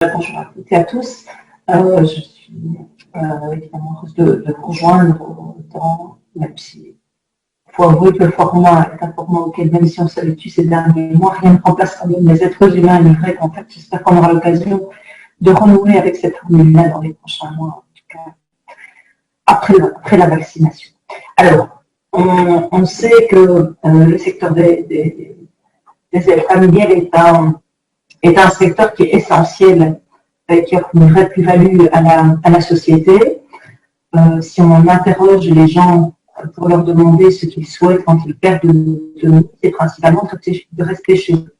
Bonjour à toutes et à tous. Je suis évidemment heureuse de vous rejoindre même si il faut avouer que le format est un format auquel, même si on s'habitue ces derniers mois, rien ne remplace quand même les êtres humains livrés. En fait, j'espère qu'on aura l'occasion de renouer avec cette formule-là dans les prochains mois, en tout cas après la vaccination. Alors, on sait que le secteur des aides familiales est un secteur qui est essentiel et qui offre une vraie plus-value à la société. Si on interroge les gens pour leur demander ce qu'ils souhaitent quand ils perdent l'autonomie, c'est principalement de rester chez eux.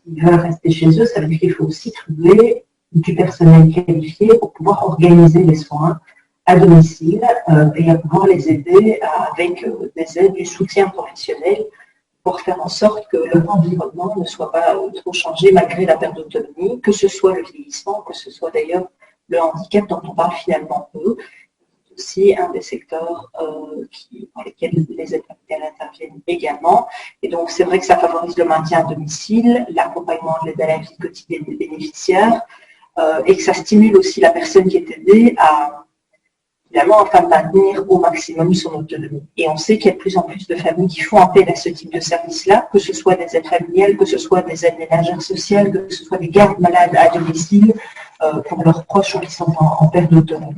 S'ils veulent rester chez eux, ça veut dire qu'il faut aussi trouver du personnel qualifié pour pouvoir organiser les soins à domicile et à pouvoir les aider avec des aides, du soutien professionnel pour faire en sorte que leur environnement ne soit pas trop changé malgré la perte d'autonomie, que ce soit le vieillissement, que ce soit d'ailleurs le handicap dont on parle finalement peu. C'est aussi un des secteurs dans lesquels les aides familiales interviennent également. Et donc c'est vrai que ça favorise le maintien à domicile, l'accompagnement de l'aide à la vie quotidienne des bénéficiaires et que ça stimule aussi la personne qui est aidée à finalement, afin de maintenir au maximum son autonomie. Et on sait qu'il y a de plus en plus de familles qui font appel à ce type de service-là, que ce soit des aides familiales, que ce soit des aides ménagères sociales, que ce soit des gardes malades à domicile pour leurs proches qui sont en perte d'autonomie.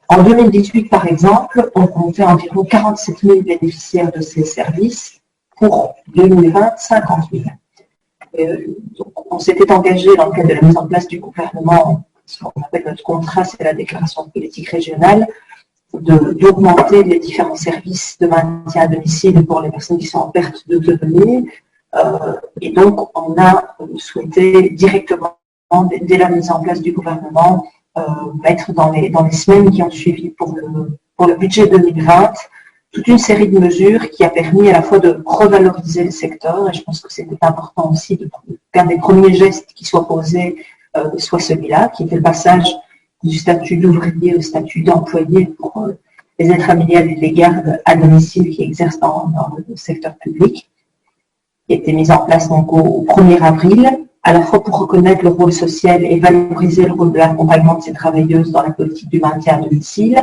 En 2018, par exemple, on comptait environ 47 000 bénéficiaires de ces services. Pour 2020, 50 000. Donc, on s'était engagé dans le cadre de la mise en place du gouvernement, ce qu'on appelle notre contrat, c'est la déclaration de politique régionale, d'augmenter les différents services de maintien à domicile pour les personnes qui sont en perte d'autonomie. Et donc, on a souhaité directement, dès la mise en place du gouvernement, mettre dans les semaines qui ont suivi pour le budget 2020, toute une série de mesures qui a permis à la fois de revaloriser le secteur, et je pense que c'était important aussi qu'un des premiers gestes qui soient posés soit celui-là, qui était le passage du statut d'ouvrier au statut d'employé pour les aides familiales et les gardes à domicile qui exercent dans le secteur public, qui a été mis en place donc au 1er avril, à la fois pour reconnaître le rôle social et valoriser le rôle de l'accompagnement de ces travailleuses dans la politique du maintien à domicile,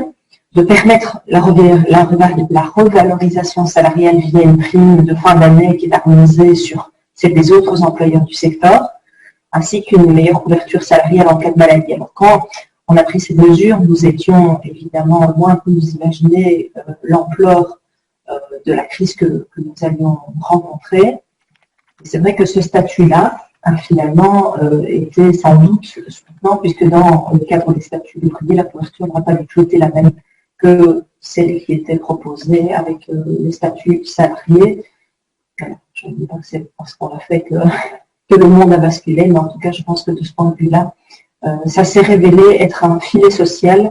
de permettre la revalorisation salariale via une prime de fin d'année qui est harmonisée sur celle des autres employeurs du secteur, ainsi qu'une meilleure couverture salariale en cas de maladie. Alors, quand on a pris ces mesures, nous étions évidemment loin que nous imaginer l'ampleur de la crise que nous allions rencontrer. C'est vrai que ce statut-là, finalement, était sans doute soutenant, puisque dans le cadre des statuts d'ouvriers, la couverture n'aura pas du tout été la même que celle qui était proposée avec les statuts salariés. Alors, je ne dis pas que c'est parce qu'on l'a fait que le monde a basculé, mais en tout cas, je pense que de ce point de vue-là, ça s'est révélé être un filet social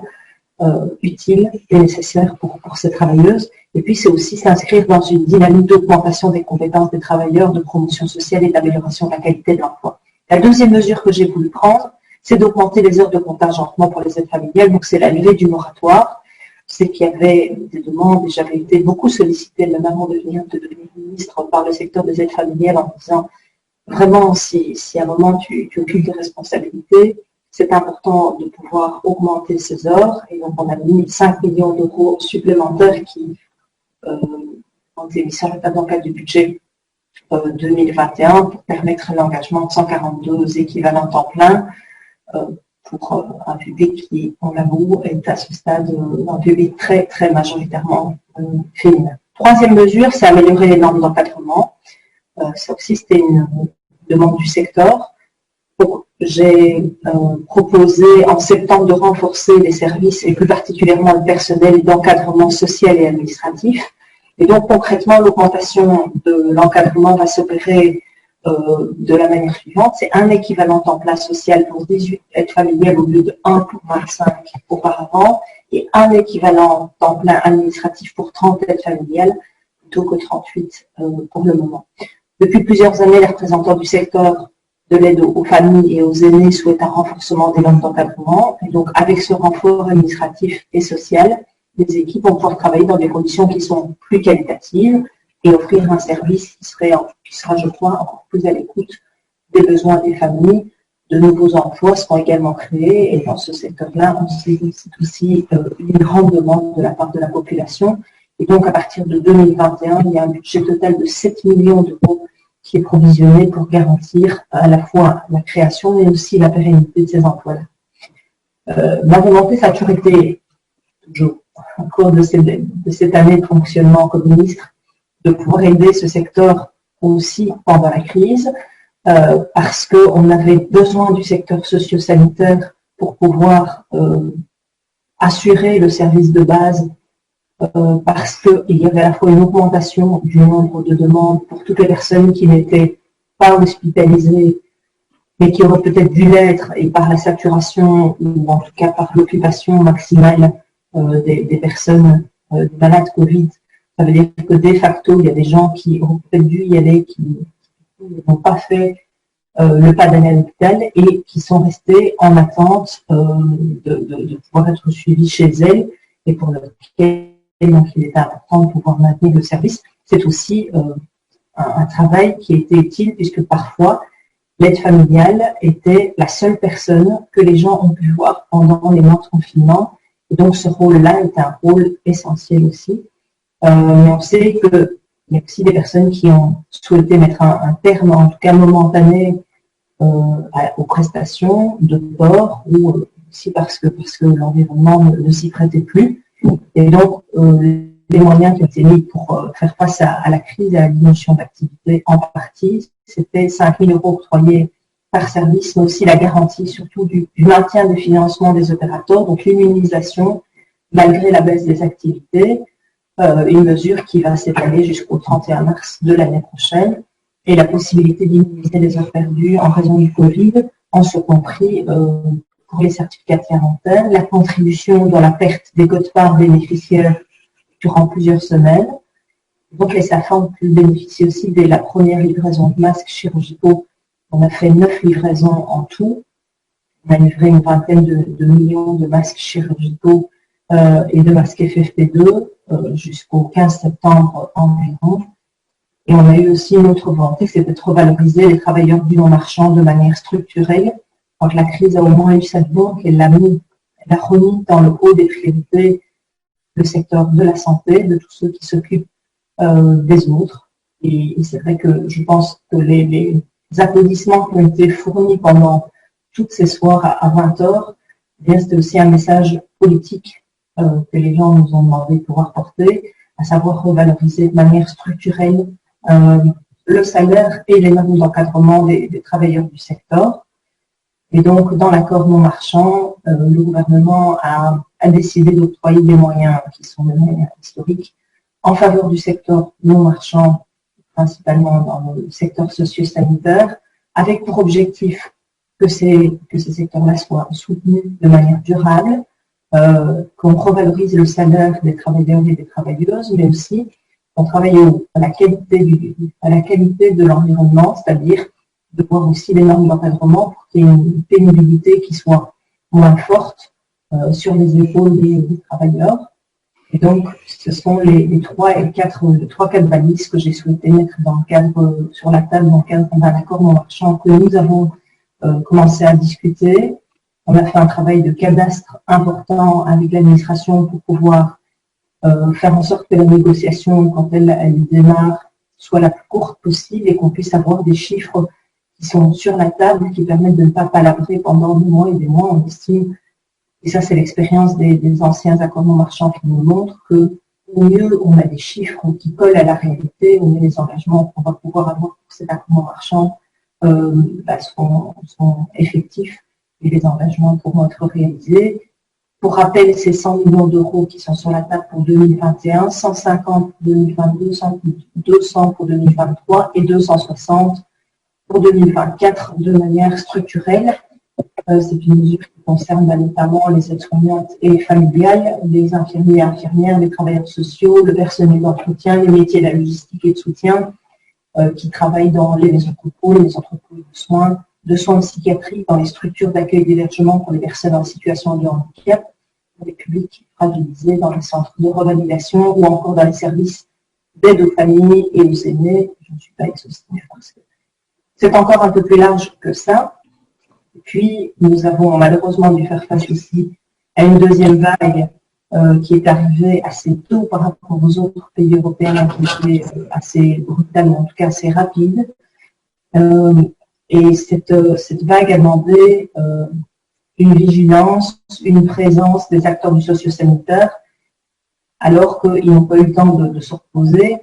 utile et nécessaire pour ces travailleuses. Et puis, c'est aussi s'inscrire dans une dynamique d'augmentation des compétences des travailleurs, de promotion sociale et d'amélioration de la qualité de l'emploi. La deuxième mesure que j'ai voulu prendre, c'est d'augmenter les heures de contingentement pour les aides familiales. Donc, c'est la levée du moratoire. C'est qu'il y avait des demandes, et j'avais été beaucoup sollicitée, même avant de devenir ministre, par le secteur des aides familiales en disant vraiment, si à un moment tu occupes des responsabilités, c'est important de pouvoir augmenter ces heures. Et donc, on a mis 5 millions d'euros supplémentaires qui ont été mis sur la table dans le cadre du budget 2021 pour permettre l'engagement de 142 équivalents temps plein pour un public qui, on l'avoue, est à ce stade un public très, très majoritairement féminin. Troisième mesure, c'est améliorer les normes d'encadrement. Ça aussi, c'était une demande du secteur. J'ai proposé en septembre de renforcer les services et plus particulièrement le personnel d'encadrement social et administratif. Et donc concrètement, l'augmentation de l'encadrement va s'opérer de la manière suivante. C'est un équivalent temps plein social pour 18 aides familiales au lieu de 1 pour 25 auparavant et un équivalent temps plein administratif pour 30 aides familiales plutôt que 38 pour le moment. Depuis plusieurs années, les représentants du secteur de l'aide aux familles et aux aînés souhaitent un renforcement des normes d'encadrement. Et donc, avec ce renfort administratif et social, les équipes vont pouvoir travailler dans des conditions qui sont plus qualitatives et offrir un service qui sera, je crois, encore plus à l'écoute des besoins des familles de nouveaux emplois seront également créés et dans ce secteur-là, on sollicite aussi une grande demande de la part de la population. Et donc, à partir de 2021, il y a un budget total de 7 millions d'euros qui est provisionné pour garantir à la fois la création mais aussi la pérennité de ces emplois-là. Ma volonté, ça a toujours été, toujours, au cours de cette année de fonctionnement comme ministre, de pouvoir aider ce secteur aussi pendant la crise, parce qu'on avait besoin du secteur socio-sanitaire pour pouvoir assurer le service de base, parce qu'il y avait à la fois une augmentation du nombre de demandes pour toutes les personnes qui n'étaient pas hospitalisées, mais qui auraient peut-être dû l'être, et par la saturation, ou en tout cas par l'occupation maximale des personnes malades Covid. Ça veut dire que de facto, il y a des gens qui auraient peut-être dû y aller, qui n'ont pas fait le pas d'aller à l'hôpital et qui sont restés en attente de pouvoir être suivis chez elles et pour lequel donc, il est important de pouvoir maintenir le service. C'est aussi un travail qui a été utile puisque parfois l'aide familiale était la seule personne que les gens ont pu voir pendant les mois de confinement. Et donc ce rôle-là est un rôle essentiel aussi. Mais on sait qu'il y a aussi des personnes qui ont souhaité mettre un terme, en tout cas momentané, aux prestations de port ou aussi parce que l'environnement ne s'y prêtait plus. Et donc, les moyens qui ont été mis pour faire face à la crise et à la diminution d'activité en partie, c'était 5 000 € octroyés par service, mais aussi la garantie surtout du maintien du financement des opérateurs, donc l'immunisation malgré la baisse des activités, une mesure qui va s'étaler jusqu'au 31 mars de l'année prochaine, et la possibilité d'immuniser les heures perdues en raison du Covid, en ce compris pour les certificats tiers-dentaires, la contribution dans la perte des quotes-parts bénéficiaires durant plusieurs semaines. Donc les SAFAM peuvent bénéficier aussi de la première livraison de masques chirurgicaux. On a fait 9 livraisons en tout. On a livré une vingtaine de millions de masques chirurgicaux et de masques FFP2 jusqu'au 15 septembre environ. Et on a eu aussi une autre volonté, c'était de revaloriser les travailleurs du non-marchand de manière structurelle. Quand la crise a au moins eu cette bourre, elle a remis dans le haut des priorités le secteur de la santé, de tous ceux qui s'occupent des autres. Et c'est vrai que je pense que les applaudissements qui ont été fournis pendant toutes ces soirs à 20h, c'était aussi un message politique que les gens nous ont demandé de pouvoir porter, à savoir revaloriser de manière structurelle le salaire et les normes d'encadrement des travailleurs du secteur. Et donc, dans l'accord non marchand, le gouvernement a décidé d'octroyer des moyens qui sont des moyens historiques en faveur du secteur non marchand, principalement dans le secteur socio-sanitaire, avec pour objectif que ces secteurs-là soient soutenus de manière durable, qu'on revalorise le salaire des travailleurs et des travailleuses, mais aussi qu'on travaille à la qualité de l'environnement, c'est-à-dire de voir aussi les normes d'encadrement pour qu'il y ait une pénibilité qui soit moins forte sur les épaules des travailleurs. Et donc, ce sont les trois quatre balises que j'ai souhaité mettre sur la table dans le cadre d'un accord non marchand que nous avons commencé à discuter. On a fait un travail de cadastre important avec l'administration pour pouvoir faire en sorte que la négociation, quand elle démarre, soit la plus courte possible et qu'on puisse avoir des chiffres qui sont sur la table, qui permettent de ne pas palabrer pendant des mois et des mois. On estime, et ça c'est l'expérience des anciens accords non marchands qui nous montrent que au mieux on a des chiffres qui collent à la réalité, au mieux les engagements qu'on va pouvoir avoir pour cet accord non marchand sont effectifs et les engagements pourront être réalisés. Pour rappel, c'est 100 millions d'euros qui sont sur la table pour 2021, 150 pour 2022, 200 pour 2023 et 260 pour 2024 de manière structurelle. C'est une mesure qui concerne notamment les aides-soignantes et familiales, les infirmiers et infirmières, les travailleurs sociaux, le personnel d'entretien, les métiers de la logistique et de soutien qui travaillent dans les entrepôts de soins de psychiatrie, dans les structures d'accueil et d'hébergement pour les personnes en situation de handicap, pour les publics fragilisés, dans les centres de revalidation ou encore dans les services d'aide aux familles et aux aînés. Je ne suis pas exhaustive parce que c'est encore un peu plus large que ça. Et puis, nous avons malheureusement dû faire face aussi à une deuxième vague qui est arrivée assez tôt par rapport aux autres pays européens, qui était assez brutale, en tout cas assez rapide. Et cette vague a demandé une vigilance, une présence des acteurs du socio-sanitaire, alors qu'ils n'ont pas eu le temps de se reposer.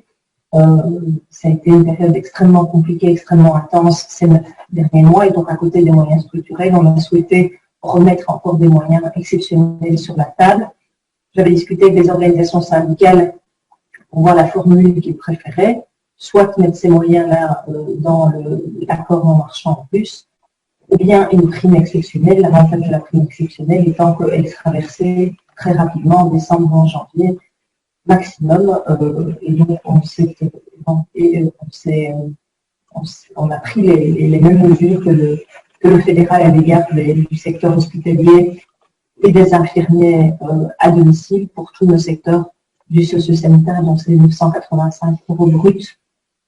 Ça a été une période extrêmement compliquée, extrêmement intense ces 9 derniers mois, et donc à côté des moyens structurels, on a souhaité remettre encore des moyens exceptionnels sur la table. J'avais discuté avec les organisations syndicales pour voir la formule qu'ils préféraient, soit mettre ces moyens-là dans l'accord en marchand en plus, ou bien une prime exceptionnelle. L'avantage de la prime exceptionnelle étant qu'elle sera versée très rapidement en décembre ou en janvier maximum. Et donc on a pris les mêmes mesures que le fédéral à l'égard du secteur hospitalier et des infirmiers à domicile pour tous nos secteurs du socio-sanitaire, donc c'est 985 € bruts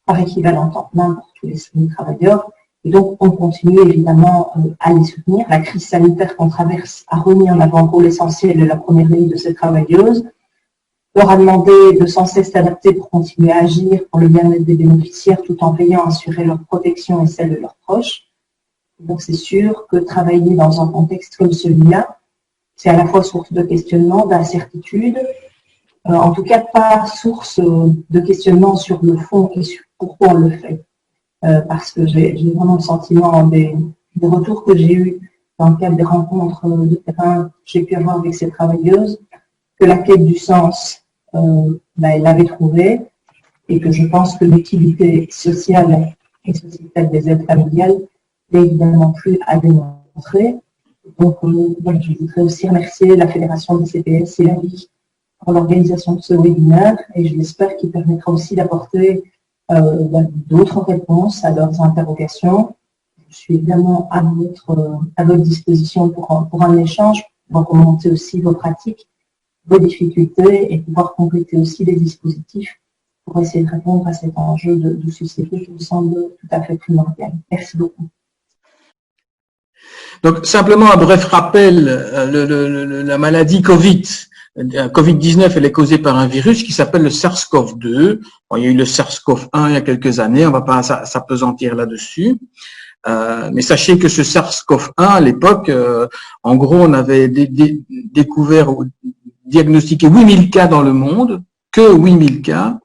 par équivalent temps plein pour tous les travailleurs. Et donc, on continue évidemment à les soutenir. La crise sanitaire qu'on traverse a remis en avant le rôle essentiel de la première ligne de ces travailleuses, leur a demandé de sans cesse s'adapter pour continuer à agir pour le bien-être des bénéficiaires tout en veillant à assurer leur protection et celle de leurs proches. Donc, c'est sûr que travailler dans un contexte comme celui-là, c'est à la fois source de questionnement, d'incertitude, en tout cas pas source de questionnement sur le fond et sur pourquoi on le fait. Parce que j'ai vraiment le sentiment des retours que j'ai eus dans le cadre des rencontres de terrain que j'ai pu avoir avec ces travailleuses, que la quête du sens, elle l'avait trouvée, et que je pense que l'utilité sociale et sociétale des aides familiales n'est évidemment plus à démontrer. Donc, je voudrais aussi remercier la Fédération des CPS et la Vie pour l'organisation de ce webinaire, et je l'espère qu'il permettra aussi d'apporter d'autres réponses à leurs interrogations. Je suis évidemment à votre disposition pour un échange, pour commenter aussi vos pratiques, vos difficultés et pouvoir compléter aussi les dispositifs pour essayer de répondre à cet enjeu de société qui me semble tout à fait primordial. Merci beaucoup. Donc, simplement un bref rappel, la maladie Covid-19, elle est causée par un virus qui s'appelle le SARS-CoV-2. Bon, il y a eu le SARS-CoV-1 il y a quelques années, on va pas s'appesantir là-dessus. Mais sachez que ce SARS-CoV-1, à l'époque, en gros, on avait découvert ou diagnostiqué 8000 cas dans le monde, que 8000 cas,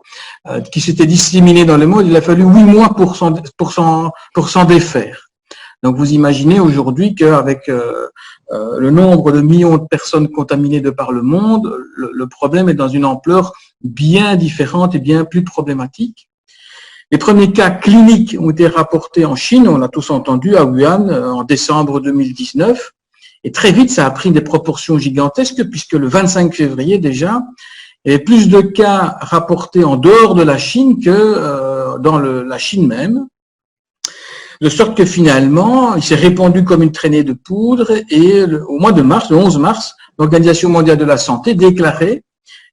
qui s'étaient disséminés dans le monde. Il a fallu 8 mois pour s'en défaire. Donc, vous imaginez aujourd'hui qu'avec le nombre de millions de personnes contaminées de par le monde, le problème est dans une ampleur bien différente et bien plus problématique. Les premiers cas cliniques ont été rapportés en Chine, on l'a tous entendu, à Wuhan, en décembre 2019. Et très vite, ça a pris des proportions gigantesques, puisque le 25 février déjà, il y avait plus de cas rapportés en dehors de la Chine que dans la Chine même. De sorte que finalement, il s'est répandu comme une traînée de poudre et au mois de mars, le 11 mars, l'Organisation mondiale de la santé déclarait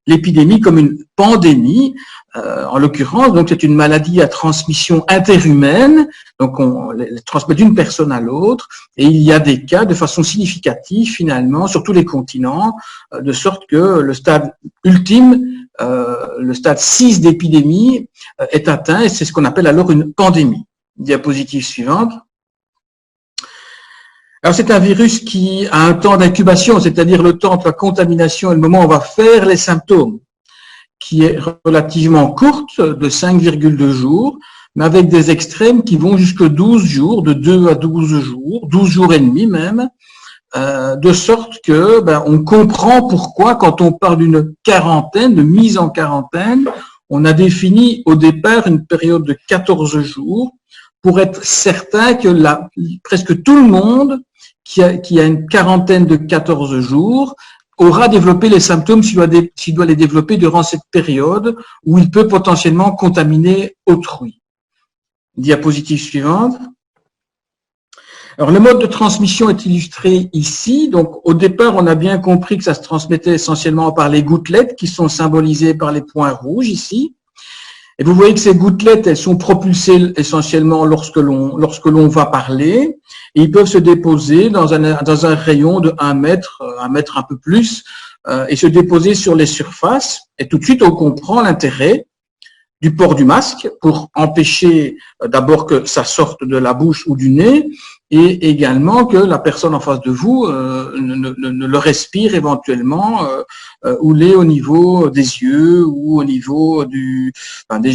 l'épidémie comme une pandémie. En l'occurrence, donc c'est une maladie à transmission interhumaine, donc on les transmet d'une personne à l'autre, et il y a des cas de façon significative finalement sur tous les continents, de sorte que le stade ultime, le stade 6 d'épidémie est atteint, et c'est ce qu'on appelle alors une pandémie. Diapositive suivante. Alors c'est un virus qui a un temps d'incubation, c'est-à-dire le temps entre la contamination et le moment où on va faire les symptômes, qui est relativement courte, de 5,2 jours, mais avec des extrêmes qui vont jusque 12 jours, de 2 à 12 jours, 12 jours et demi même, de sorte que on comprend pourquoi, quand on parle d'une quarantaine, de mise en quarantaine, on a défini au départ une période de 14 jours pour être certain que presque tout le monde qui a une quarantaine de 14 jours aura développé les symptômes s'il doit les développer durant cette période où il peut potentiellement contaminer autrui. Diapositive suivante. Alors, le mode de transmission est illustré ici. Donc, au départ, on a bien compris que ça se transmettait essentiellement par les gouttelettes qui sont symbolisées par les points rouges ici. Et vous voyez que ces gouttelettes, elles sont propulsées essentiellement lorsque l'on va parler, et ils peuvent se déposer dans un rayon de 1 mètre, 1 mètre un peu plus, et se déposer sur les surfaces. Et tout de suite, on comprend l'intérêt du port du masque pour empêcher d'abord que ça sorte de la bouche ou du nez, et également que la personne en face de vous ne le respire éventuellement ou l'est au niveau des yeux ou au niveau des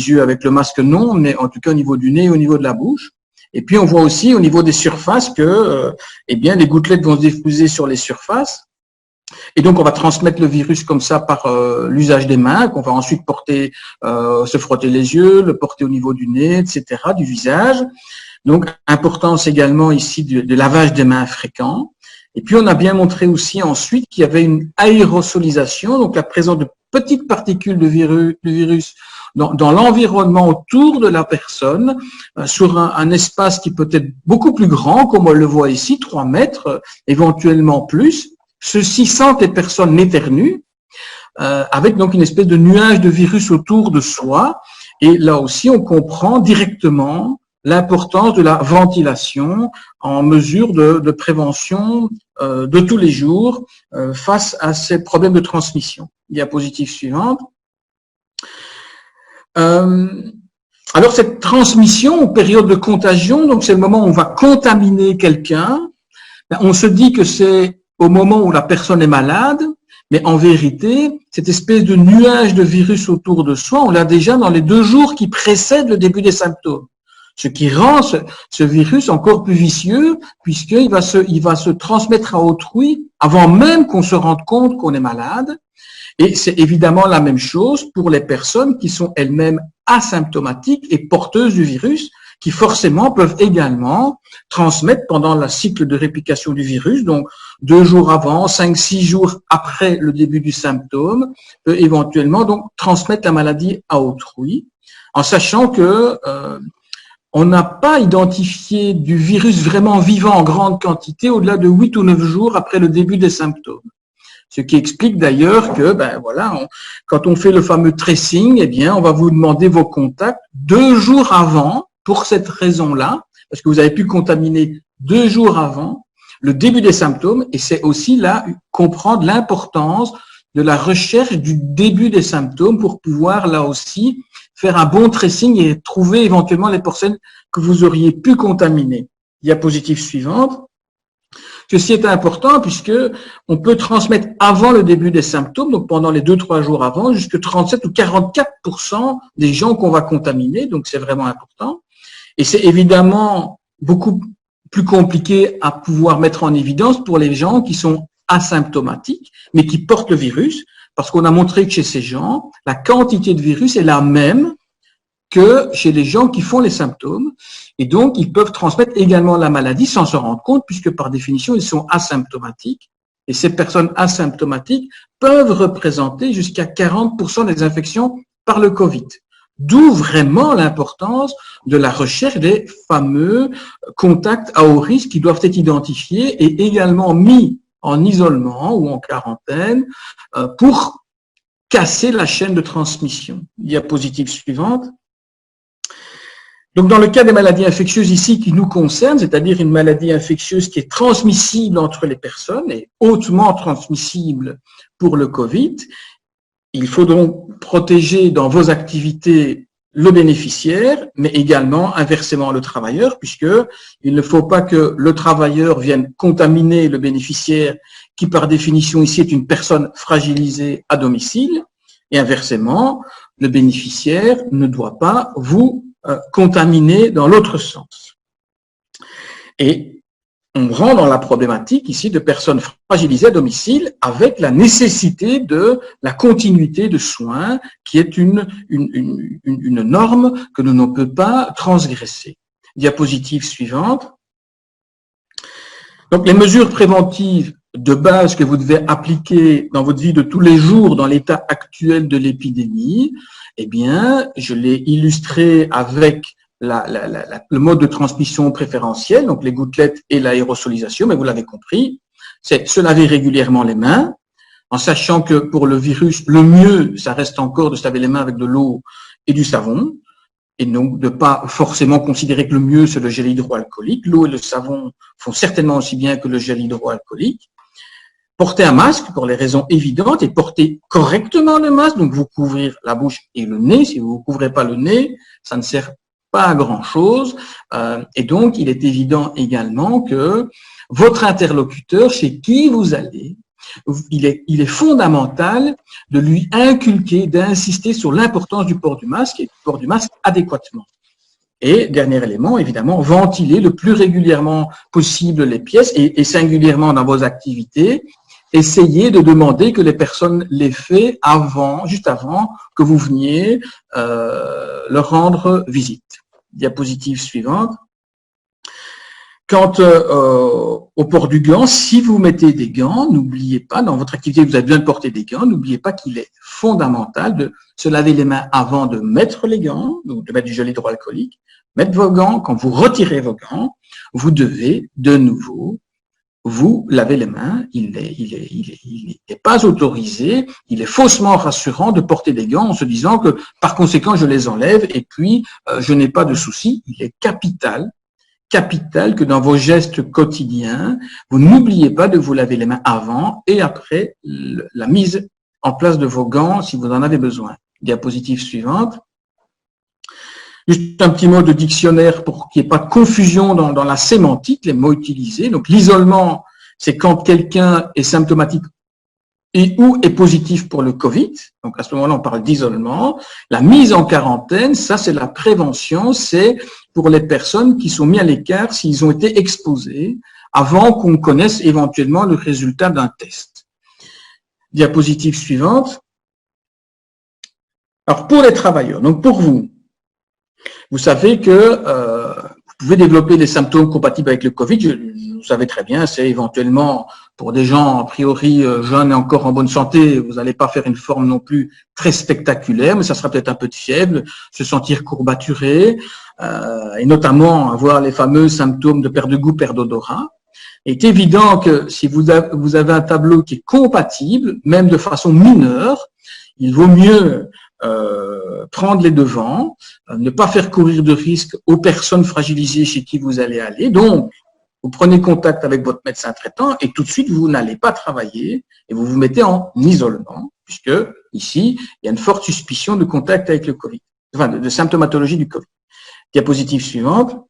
yeux avec le masque non, mais en tout cas au niveau du nez et au niveau de la bouche. Et puis on voit aussi au niveau des surfaces que eh bien les gouttelettes vont se diffuser sur les surfaces. Et donc, on va transmettre le virus comme ça par l'usage des mains, qu'on va ensuite porter, se frotter les yeux, le porter au niveau du nez, etc., du visage. Donc, importance également ici de lavage des mains fréquent. Et puis, on a bien montré aussi ensuite qu'il y avait une aérosolisation, donc la présence de petites particules de virus dans l'environnement autour de la personne, sur un espace qui peut être beaucoup plus grand, comme on le voit ici, 3 mètres, éventuellement plus. Ceci sans que les personnes n'éternuent, avec donc une espèce de nuage de virus autour de soi. Et là aussi, on comprend directement l'importance de la ventilation en mesure de prévention de tous les jours face à ces problèmes de transmission. Diapositive suivante. Alors cette transmission, période de contagion, donc c'est le moment où on va contaminer quelqu'un. On se dit que c'est au moment où la personne est malade, mais en vérité, cette espèce de nuage de virus autour de soi, on l'a déjà dans les 2 jours qui précèdent le début des symptômes. Ce qui rend ce virus encore plus vicieux, puisqu'il va se transmettre à autrui avant même qu'on se rende compte qu'on est malade. Et c'est évidemment la même chose pour les personnes qui sont elles-mêmes asymptomatiques et porteuses du virus, qui forcément peuvent également transmettre pendant le cycle de réplication du virus, donc 2 jours avant, 5-6 jours après le début du symptôme, peut éventuellement donc transmettre la maladie à autrui, en sachant que on n'a pas identifié du virus vraiment vivant en grande quantité au-delà de 8 ou 9 jours après le début des symptômes. Ce qui explique d'ailleurs que, quand on fait le fameux tracing, eh bien, on va vous demander vos contacts 2 jours avant. Pour cette raison-là, parce que vous avez pu contaminer 2 jours avant le début des symptômes, et c'est aussi là comprendre l'importance de la recherche du début des symptômes pour pouvoir là aussi faire un bon tracing et trouver éventuellement les personnes que vous auriez pu contaminer. Diapositive suivante. Ceci est important puisque on peut transmettre avant le début des symptômes, donc pendant les 2-3 jours avant, jusqu'à 37 ou 44% des gens qu'on va contaminer, donc c'est vraiment important. Et c'est évidemment beaucoup plus compliqué à pouvoir mettre en évidence pour les gens qui sont asymptomatiques, mais qui portent le virus, parce qu'on a montré que chez ces gens, la quantité de virus est la même que chez les gens qui font les symptômes, et donc ils peuvent transmettre également la maladie sans se rendre compte, puisque par définition, ils sont asymptomatiques, et ces personnes asymptomatiques peuvent représenter jusqu'à 40% des infections par le Covid. D'où vraiment l'importance de la recherche des fameux contacts à haut risque qui doivent être identifiés et également mis en isolement ou en quarantaine pour casser la chaîne de transmission. Diapositive suivante. Donc, dans le cas des maladies infectieuses ici qui nous concernent, c'est-à-dire une maladie infectieuse qui est transmissible entre les personnes et hautement transmissible pour le Covid, il faut donc protéger dans vos activités le bénéficiaire, mais également inversement le travailleur, puisque il ne faut pas que le travailleur vienne contaminer le bénéficiaire, qui par définition ici est une personne fragilisée à domicile, et inversement, le bénéficiaire ne doit pas vous contaminer dans l'autre sens. Et on rentre dans la problématique ici de personnes fragilisées à domicile avec la nécessité de la continuité de soins qui est une norme que nous ne pouvons pas transgresser. Diapositive suivante. Donc les mesures préventives de base que vous devez appliquer dans votre vie de tous les jours dans l'état actuel de l'épidémie, eh bien, je l'ai illustré avec le mode de transmission préférentiel, donc les gouttelettes et l'aérosolisation, mais vous l'avez compris, c'est se laver régulièrement les mains, en sachant que pour le virus, le mieux, ça reste encore de se laver les mains avec de l'eau et du savon, et donc de pas forcément considérer que le mieux c'est le gel hydroalcoolique. L'eau et le savon font certainement aussi bien que le gel hydroalcoolique. Portez un masque pour les raisons évidentes et portez correctement le masque, donc vous couvrir la bouche et le nez. Si vous ne couvrez pas le nez, ça ne sert pas à grand-chose. Et donc, il est évident également que votre interlocuteur, chez qui vous allez, il est fondamental de lui inculquer, d'insister sur l'importance du port du masque et du port du masque adéquatement. Et dernier élément, évidemment, ventiler le plus régulièrement possible les pièces et singulièrement dans vos activités. Essayez de demander que les personnes l'aient fait juste avant que vous veniez leur rendre visite. Diapositive suivante. Quant au port du gant, si vous mettez des gants, n'oubliez pas, dans votre activité, vous avez besoin de porter des gants, n'oubliez pas qu'il est fondamental de se laver les mains avant de mettre les gants, donc de mettre du gel hydroalcoolique, mettre vos gants. Quand vous retirez vos gants, vous devez de nouveau vous laver les mains. Il n'est pas autorisé, il est faussement rassurant de porter des gants en se disant que par conséquent je les enlève et puis je n'ai pas de souci. Il est capital que dans vos gestes quotidiens, vous n'oubliez pas de vous laver les mains avant et après la mise en place de vos gants si vous en avez besoin. Diapositive suivante. Juste un petit mot de dictionnaire pour qu'il n'y ait pas de confusion dans la sémantique, les mots utilisés. Donc l'isolement, c'est quand quelqu'un est symptomatique et ou est positif pour le Covid. Donc à ce moment-là, on parle d'isolement. La mise en quarantaine, ça c'est la prévention, c'est pour les personnes qui sont mises à l'écart s'ils ont été exposés avant qu'on connaisse éventuellement le résultat d'un test. Diapositive suivante. Alors pour les travailleurs, donc pour vous, vous savez que vous pouvez développer les symptômes compatibles avec le Covid. Vous savez très bien, c'est éventuellement pour des gens a priori jeunes et encore en bonne santé, vous n'allez pas faire une forme non plus très spectaculaire, mais ça sera peut-être un peu de fièvre, se sentir courbaturé, et notamment avoir les fameux symptômes de perte de goût, perte d'odorat. Il est évident que si vous avez un tableau qui est compatible, même de façon mineure, il vaut mieux prendre les devants, ne pas faire courir de risques aux personnes fragilisées chez qui vous allez aller. Donc, vous prenez contact avec votre médecin traitant et tout de suite, vous n'allez pas travailler et vous vous mettez en isolement, puisque ici, il y a une forte suspicion de contact avec le Covid, enfin de symptomatologie du Covid. Diapositive suivante.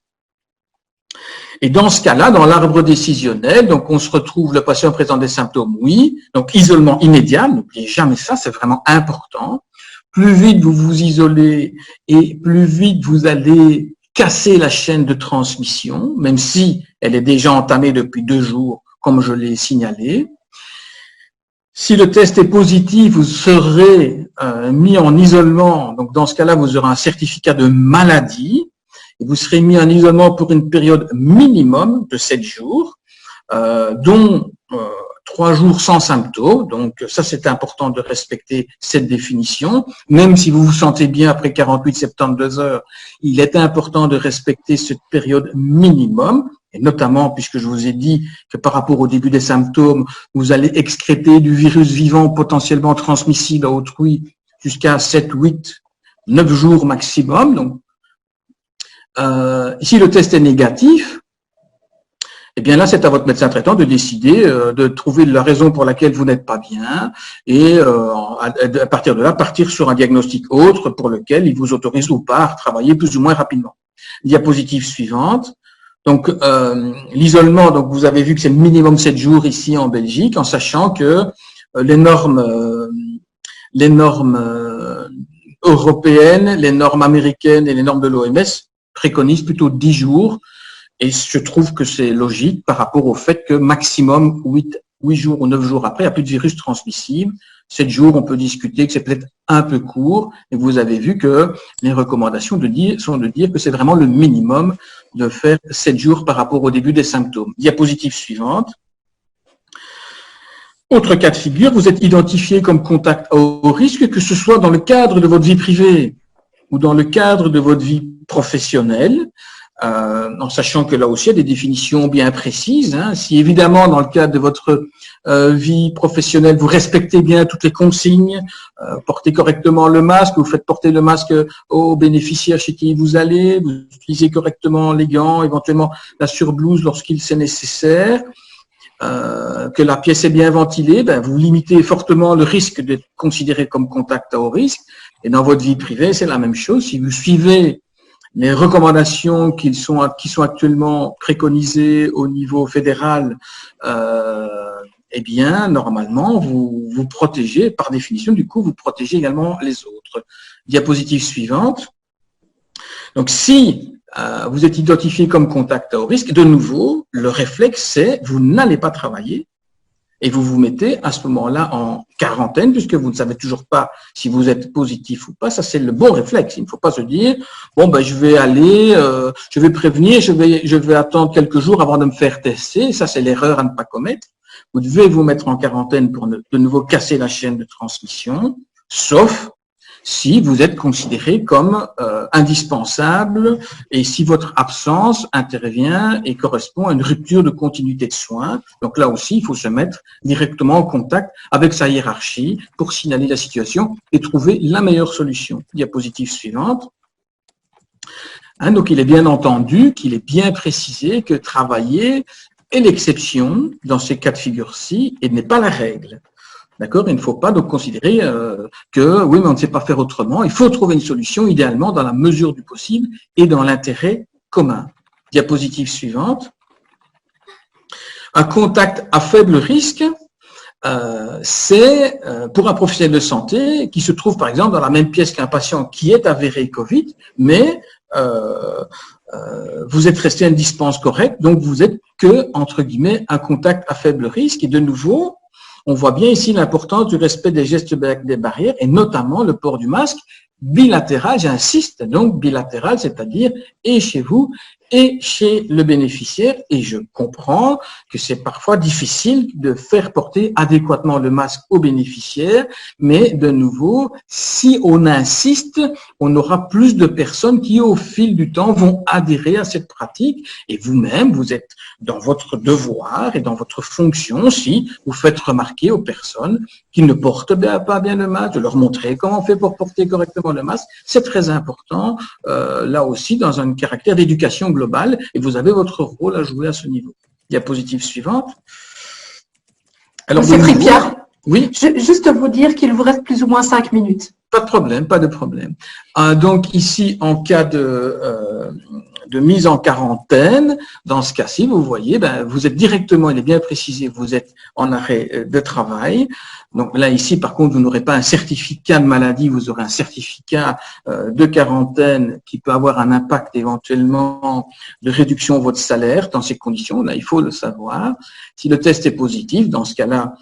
Et dans ce cas-là, dans l'arbre décisionnel, donc on se retrouve, le patient présente des symptômes, oui, donc isolement immédiat, n'oubliez jamais ça, c'est vraiment important. Plus vite vous vous isolez et plus vite vous allez casser la chaîne de transmission, même si elle est déjà entamée depuis 2 jours, comme je l'ai signalé. Si le test est positif, vous serez mis en isolement, donc dans ce cas-là, vous aurez un certificat de maladie, et vous serez mis en isolement pour une période minimum de 7 jours, dont 3 jours sans symptômes. Donc ça, c'est important de respecter cette définition. Même si vous vous sentez bien après 48-72 heures, il est important de respecter cette période minimum, et notamment puisque je vous ai dit que par rapport au début des symptômes, vous allez excréter du virus vivant potentiellement transmissible à autrui jusqu'à 7, 8, 9 jours maximum. Donc, si le test est négatif, eh bien là, c'est à votre médecin traitant de décider de trouver la raison pour laquelle vous n'êtes pas bien et à partir de là, partir sur un diagnostic autre pour lequel il vous autorise ou pas à travailler plus ou moins rapidement. Diapositive suivante. Donc, l'isolement, donc vous avez vu que c'est le minimum 7 jours ici en Belgique, en sachant que les normes européennes, les normes américaines et les normes de l'OMS préconisent plutôt 10 jours. Et je trouve que c'est logique par rapport au fait que maximum 8 jours ou 9 jours après, il n'y a plus de virus transmissible. 7 jours, on peut discuter que c'est peut-être un peu court. Et vous avez vu que les recommandations sont de dire que c'est vraiment le minimum de faire 7 jours par rapport au début des symptômes. Diapositive suivante. Autre cas de figure, vous êtes identifié comme contact à haut risque, que ce soit dans le cadre de votre vie privée ou dans le cadre de votre vie professionnelle. en sachant que là aussi, il y a des définitions bien précises. Hein. Si évidemment, dans le cadre de votre vie professionnelle, vous respectez bien toutes les consignes, portez correctement le masque, vous faites porter le masque aux bénéficiaires chez qui vous allez, vous utilisez correctement les gants, éventuellement la surblouse lorsqu'il c'est nécessaire, que la pièce est bien ventilée, ben, vous limitez fortement le risque d'être considéré comme contact à haut risque. Et dans votre vie privée, c'est la même chose. Si vous suivez les recommandations qui sont actuellement préconisées au niveau fédéral, eh bien, normalement, vous protégez, par définition, du coup, vous protégez également les autres. Diapositive suivante. Donc, si vous êtes identifié comme contact à haut risque, de nouveau, le réflexe, c'est vous n'allez pas travailler et vous vous mettez à ce moment-là en quarantaine, puisque vous ne savez toujours pas si vous êtes positif ou pas. Ça, c'est le bon réflexe. Il ne faut pas se dire, bon, ben, je vais aller, je vais prévenir, je vais attendre quelques jours avant de me faire tester. Ça, c'est l'erreur à ne pas commettre. Vous devez vous mettre en quarantaine pour de nouveau casser la chaîne de transmission, sauf si vous êtes considéré comme indispensable et si votre absence intervient et correspond à une rupture de continuité de soins. Donc là aussi, il faut se mettre directement en contact avec sa hiérarchie pour signaler la situation et trouver la meilleure solution. Diapositive suivante. Hein, donc il est bien entendu qu'il est bien précisé que travailler est l'exception dans ces cas de figure-ci et n'est pas la règle. D'accord? Il ne faut pas donc considérer que oui, mais on ne sait pas faire autrement. Il faut trouver une solution, idéalement, dans la mesure du possible et dans l'intérêt commun. Diapositive suivante. Un contact à faible risque, c'est pour un professionnel de santé qui se trouve, par exemple, dans la même pièce qu'un patient qui est avéré Covid, mais vous êtes resté à une distance correcte, donc vous êtes que, entre guillemets, un contact à faible risque. Et de nouveau, on voit bien ici l'importance du respect des gestes des barrières et notamment le port du masque bilatéral, j'insiste, donc bilatéral, c'est-à-dire et chez vous et chez le bénéficiaire. Et je comprends que c'est parfois difficile de faire porter adéquatement le masque au bénéficiaire, mais de nouveau, si on insiste, on aura plus de personnes qui, au fil du temps, vont adhérer à cette pratique. Et vous-même, vous êtes dans votre devoir et dans votre fonction, si vous faites remarquer aux personnes qui ne portent pas bien le masque, de leur montrer comment on fait pour porter correctement le masque. C'est très important, là aussi, dans un caractère d'éducation globale, et vous avez votre rôle à jouer à ce niveau. Diapositive suivante. Alors, Monsieur Trippier, oui. Juste vous dire qu'il vous reste plus ou moins 5 minutes. Pas de problème, pas de problème. Donc ici, en cas de mise en quarantaine, dans ce cas-ci, vous voyez, ben, vous êtes directement, il est bien précisé, vous êtes en arrêt de travail. Donc là, ici, par contre, vous n'aurez pas un certificat de maladie, vous aurez un certificat de quarantaine qui peut avoir un impact éventuellement de réduction de votre salaire dans ces conditions. Là, il faut le savoir. Si le test est positif, dans ce cas-là,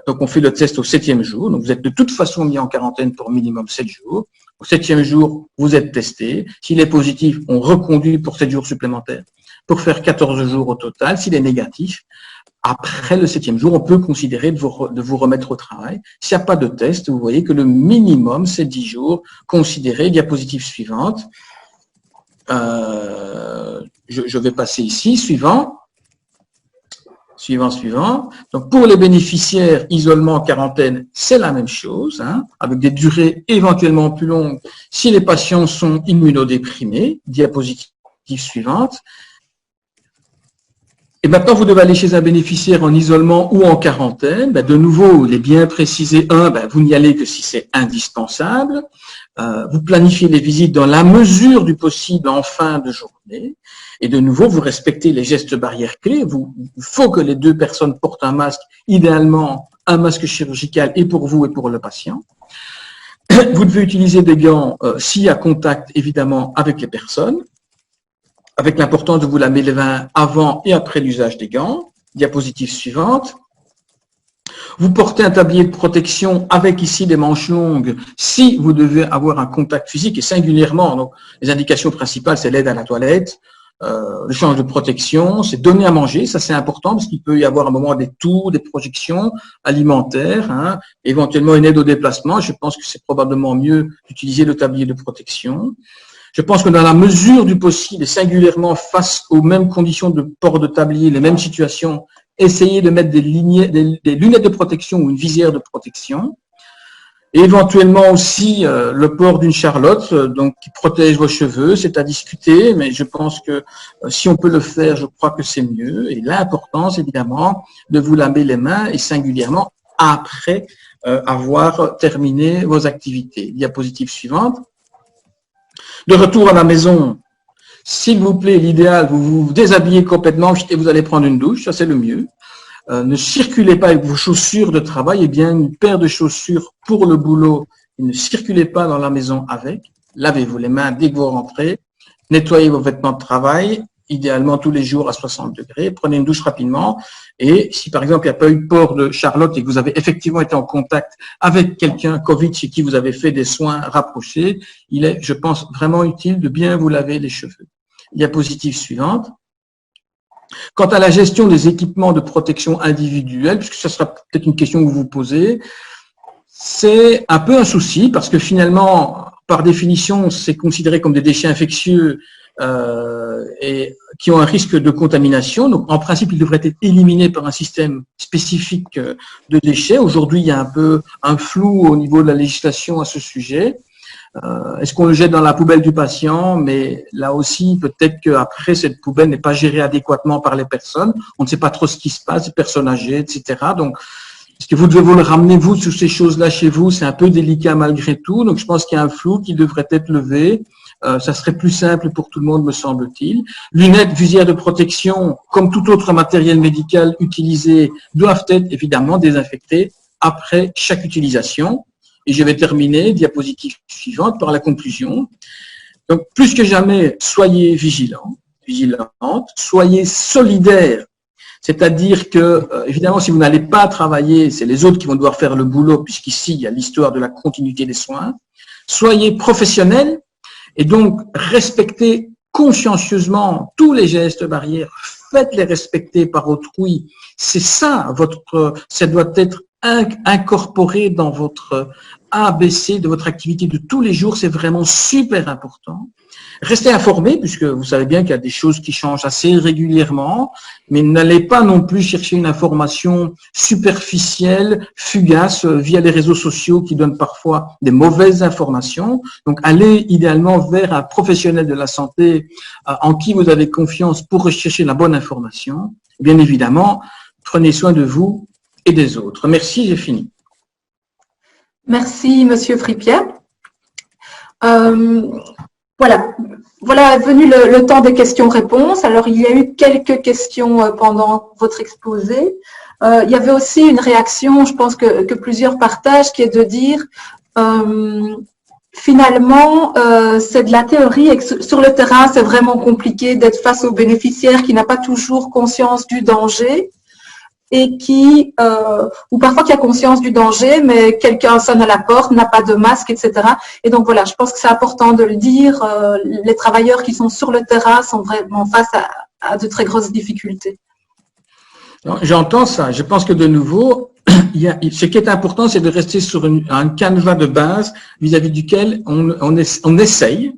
donc on fait le test au 7e jour. Donc vous êtes de toute façon mis en quarantaine pour minimum 7 jours. Au 7e jour, vous êtes testé. S'il est positif, on reconduit pour 7 jours supplémentaires pour faire 14 jours au total. S'il est négatif, après le 7e jour, on peut considérer de vous remettre au travail. S'il n'y a pas de test, vous voyez que le minimum, c'est 10 jours considérés. Diapositive suivante. Je vais passer ici. Suivant. Donc, pour les bénéficiaires, isolement, quarantaine, c'est la même chose, hein, avec des durées éventuellement plus longues si les patients sont immunodéprimés. Diapositive suivante. Et maintenant, vous devez aller chez un bénéficiaire en isolement ou en quarantaine. Ben, de nouveau, il est bien précisé, vous n'y allez que si c'est indispensable. Vous planifiez les visites dans la mesure du possible en fin de journée. Et de nouveau, vous respectez les gestes barrières clés. Il faut que les deux personnes portent un masque, idéalement un masque chirurgical et pour vous et pour le patient. Vous devez utiliser des gants s'il y a contact, évidemment, avec les personnes, avec l'importance de vous laver les mains avant et après l'usage des gants. Diapositive suivante. Vous portez un tablier de protection avec ici des manches longues si vous devez avoir un contact physique et singulièrement, donc, les indications principales, c'est l'aide à la toilette, le change de protection, c'est donner à manger, ça c'est important parce qu'il peut y avoir un moment des tours, des projections alimentaires, hein, éventuellement une aide au déplacement. Je pense que c'est probablement mieux d'utiliser le tablier de protection. Je pense que dans la mesure du possible, et singulièrement face aux mêmes conditions de port de tablier, les mêmes situations, essayez de mettre des lunettes de protection ou une visière de protection. Et éventuellement aussi le port d'une charlotte, donc qui protège vos cheveux, c'est à discuter, mais je pense que si on peut le faire, je crois que c'est mieux. Et l'importance, évidemment, de vous laver les mains et singulièrement après avoir terminé vos activités. Diapositive suivante. De retour à la maison, s'il vous plaît, l'idéal, vous vous déshabillez complètement et vous allez prendre une douche, ça c'est le mieux. Ne circulez pas avec vos chaussures de travail, et bien une paire de chaussures pour le boulot, et ne circulez pas dans la maison avec. Lavez-vous les mains dès que vous rentrez, nettoyez vos vêtements de travail, idéalement tous les jours à 60 degrés, prenez une douche rapidement, et si par exemple il n'y a pas eu de port de charlotte et que vous avez effectivement été en contact avec quelqu'un Covid chez qui vous avez fait des soins rapprochés, il est, je pense, vraiment utile de bien vous laver les cheveux. Diapositive suivante. Quant à la gestion des équipements de protection individuelle, puisque ce sera peut-être une question que vous vous posez, c'est un peu un souci parce que finalement, par définition, c'est considéré comme des déchets infectieux et qui ont un risque de contamination. Donc, en principe, ils devraient être éliminés par un système spécifique de déchets. Aujourd'hui, il y a un peu un flou au niveau de la législation à ce sujet. Est-ce qu'on le jette dans la poubelle du patient? Mais là aussi, peut-être qu'après, cette poubelle n'est pas gérée adéquatement par les personnes. On ne sait pas trop ce qui se passe, les personnes âgées, etc. Donc, est-ce que vous devez vous le ramener, vous, sur ces choses-là chez vous? C'est un peu délicat malgré tout. Donc, je pense qu'il y a un flou qui devrait être levé. Ça serait plus simple pour tout le monde, me semble-t-il. Lunettes, visières de protection, comme tout autre matériel médical utilisé, doivent être évidemment désinfectées après chaque utilisation. Et je vais terminer, diapositive suivante, par la conclusion. Donc, plus que jamais, soyez vigilants, vigilantes, soyez solidaires. C'est-à-dire que, évidemment, si vous n'allez pas travailler, c'est les autres qui vont devoir faire le boulot, puisqu'ici, il y a l'histoire de la continuité des soins. Soyez professionnels et donc respectez consciencieusement tous les gestes barrières. Faites-les respecter par autrui. C'est ça, ça doit être incorporé dans votre ABC de votre activité de tous les jours, c'est vraiment super important. Restez informés, puisque vous savez bien qu'il y a des choses qui changent assez régulièrement, mais n'allez pas non plus chercher une information superficielle, fugace, via les réseaux sociaux qui donnent parfois des mauvaises informations. Donc, allez idéalement vers un professionnel de la santé en qui vous avez confiance pour rechercher la bonne information. Bien évidemment, prenez soin de vous et des autres. Merci, j'ai fini. Merci, Monsieur Frippier. Voilà est venu le temps des questions-réponses. Alors, il y a eu quelques questions pendant votre exposé. Il y avait aussi une réaction, je pense que plusieurs partagent, qui est de dire finalement, c'est de la théorie et que sur le terrain, c'est vraiment compliqué d'être face au bénéficiaire qui n'a pas toujours conscience du danger et ou parfois qui a conscience du danger, mais quelqu'un sonne à la porte, n'a pas de masque, etc. Et donc voilà, je pense que c'est important de le dire. Les travailleurs qui sont sur le terrain sont vraiment face à de très grosses difficultés. J'entends ça. Je pense que de nouveau, ce qui est important, c'est de rester sur un canevas de base vis-à-vis duquel on essaye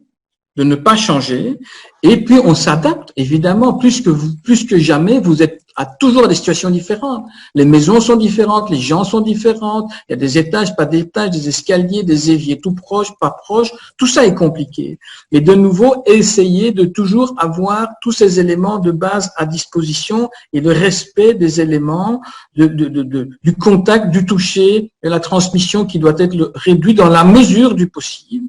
de ne pas changer, et puis on s'adapte, évidemment, plus que jamais, vous êtes à toujours des situations différentes. Les maisons sont différentes, les gens sont différents, il y a des étages, pas d'étages, des escaliers, des éviers tout proches, pas proches, tout ça est compliqué. Mais de nouveau, essayez de toujours avoir tous ces éléments de base à disposition et le respect des éléments du contact, du toucher et la transmission qui doit être réduit dans la mesure du possible,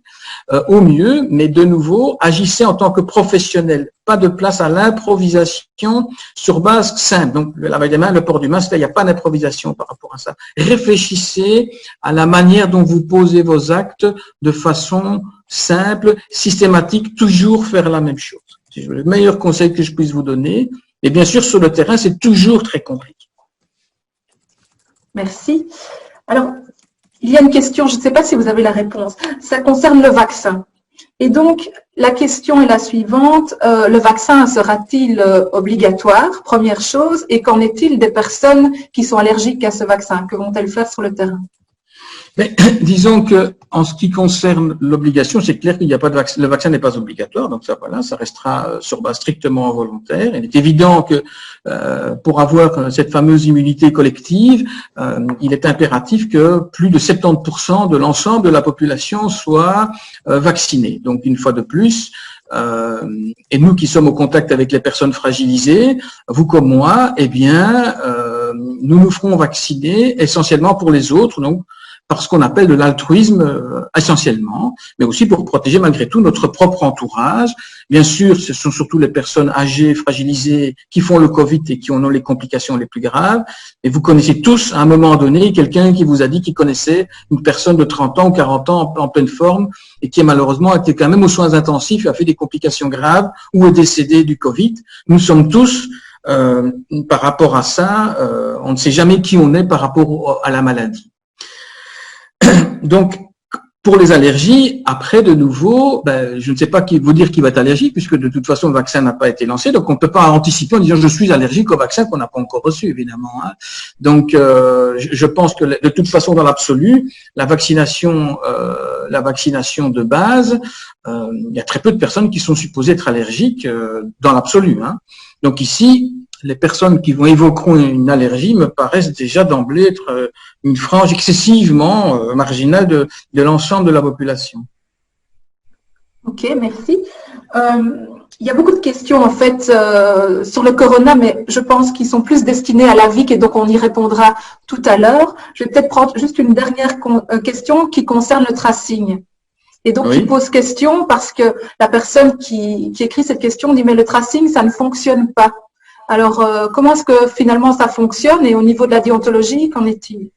au mieux, mais de nouveau, agissez en tant que professionnel. Pas de place à l'improvisation sur base simple. Donc, le lavage des mains, le port du masque, il n'y a pas d'improvisation par rapport à ça. Réfléchissez à la manière dont vous posez vos actes de façon simple, systématique, toujours faire la même chose. C'est le meilleur conseil que je puisse vous donner. Et bien sûr, sur le terrain, c'est toujours très compliqué. Merci. Alors, il y a une question, je ne sais pas si vous avez la réponse. Ça concerne le vaccin. Et donc, la question est la suivante. Le vaccin sera-t-il obligatoire, première chose, et qu'en est-il des personnes qui sont allergiques à ce vaccin? Que vont-elles faire sur le terrain? Mais disons que en ce qui concerne l'obligation, c'est clair qu'il n'y a pas de vaccin, le vaccin n'est pas obligatoire, donc ça voilà, ça restera sur base strictement volontaire. Il est évident que pour avoir cette fameuse immunité collective, il est impératif que plus de 70% de l'ensemble de la population soit vaccinée. Donc une fois de plus, et nous qui sommes au contact avec les personnes fragilisées, vous comme moi, eh bien, nous nous ferons vacciner essentiellement pour les autres, donc par ce qu'on appelle de l'altruisme essentiellement, mais aussi pour protéger malgré tout notre propre entourage. Bien sûr, ce sont surtout les personnes âgées, fragilisées, qui font le Covid et qui en ont les complications les plus graves. Et vous connaissez tous, à un moment donné, quelqu'un qui vous a dit qu'il connaissait une personne de 30 ans ou 40 ans en pleine forme et qui est malheureusement été quand même aux soins intensifs et a fait des complications graves ou est décédé du Covid. Nous sommes tous, par rapport à ça, on ne sait jamais qui on est par rapport à la maladie. Donc, pour les allergies, après, de nouveau, je ne sais pas vous dire qui va être allergique, puisque de toute façon, le vaccin n'a pas été lancé. Donc, on ne peut pas anticiper en disant je suis allergique au vaccin qu'on n'a pas encore reçu, évidemment. Hein. Donc, je pense que de toute façon, dans l'absolu, la vaccination de base, il y a très peu de personnes qui sont supposées être allergiques dans l'absolu. Hein. Donc ici, les personnes qui évoqueront une allergie me paraissent déjà d'emblée être une frange excessivement marginale de l'ensemble de la population. Ok, merci. Il y a beaucoup de questions en fait sur le corona, mais je pense qu'ils sont plus destinés à la VIC et donc on y répondra tout à l'heure. Je vais peut-être prendre juste une dernière question qui concerne le tracing. Et donc, oui. Qui pose question parce que la personne qui écrit cette question dit « mais le tracing, ça ne fonctionne pas ». Alors, comment est-ce que finalement ça fonctionne et au niveau de la déontologie, qu'en est-il?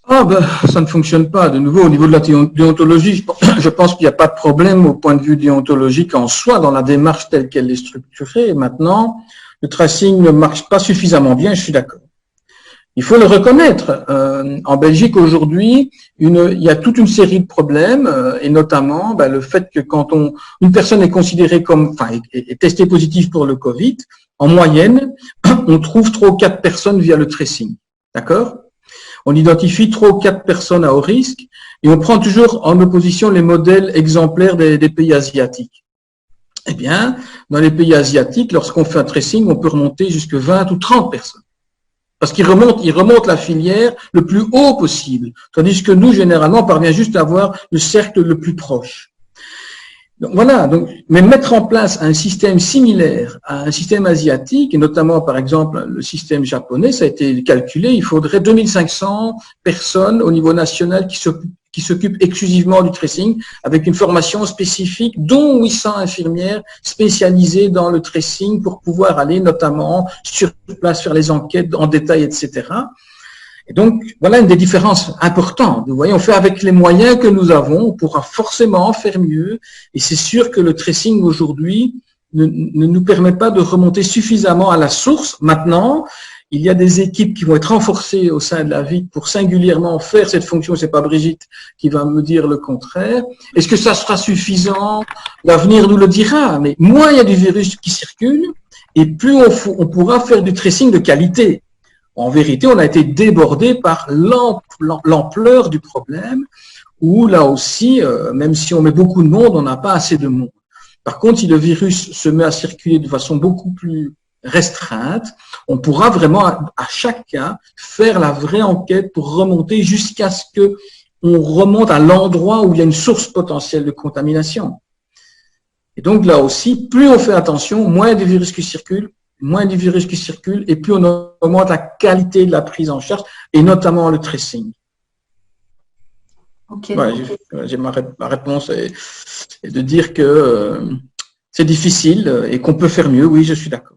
Ça ne fonctionne pas. De nouveau, au niveau de la déontologie, je pense qu'il n'y a pas de problème au point de vue déontologique en soi dans la démarche telle qu'elle est structurée. Maintenant, le tracing ne marche pas suffisamment bien, je suis d'accord. Il faut le reconnaître. En Belgique aujourd'hui, il y a toute une série de problèmes, et notamment le fait que quand une personne est considérée est testée positive pour le Covid, en moyenne, on trouve 3 ou 4 personnes via le tracing. D'accord? On identifie 3 ou 4 personnes à haut risque et on prend toujours en opposition les modèles exemplaires des pays asiatiques. Eh bien, dans les pays asiatiques, lorsqu'on fait un tracing, on peut remonter jusque 20 ou 30 personnes. Parce qu'ils remontent la filière le plus haut possible. Tandis que nous, généralement, on parvient juste à avoir le cercle le plus proche. Donc, voilà. Mais mettre en place un système similaire à un système asiatique, et notamment, par exemple, le système japonais, ça a été calculé, il faudrait 2500 personnes au niveau national qui s'occupent exclusivement du tracing, avec une formation spécifique, dont 800 infirmières spécialisées dans le tracing pour pouvoir aller notamment sur place faire les enquêtes en détail, etc. Et donc, voilà une des différences importantes. Vous voyez, on fait avec les moyens que nous avons, on pourra forcément faire mieux, et c'est sûr que le tracing aujourd'hui ne nous permet pas de remonter suffisamment à la source. Maintenant, il y a des équipes qui vont être renforcées au sein de la VIC pour singulièrement faire cette fonction. C'est pas Brigitte qui va me dire le contraire. Est-ce que ça sera suffisant? L'avenir nous le dira. Mais moins il y a du virus qui circule, et plus on pourra faire du tracing de qualité. En vérité, on a été débordé par l'ampleur du problème, où là aussi, même si on met beaucoup de monde, on n'a pas assez de monde. Par contre, si le virus se met à circuler de façon beaucoup plus restreinte, on pourra vraiment, à chaque cas, faire la vraie enquête pour remonter jusqu'à ce que on remonte à l'endroit où il y a une source potentielle de contamination. Et donc là aussi, plus on fait attention, moins de virus qui circulent, et plus on augmente la qualité de la prise en charge, et notamment le tracing. Okay, ouais, okay. Ma réponse est de dire que c'est difficile et qu'on peut faire mieux. Oui, je suis d'accord.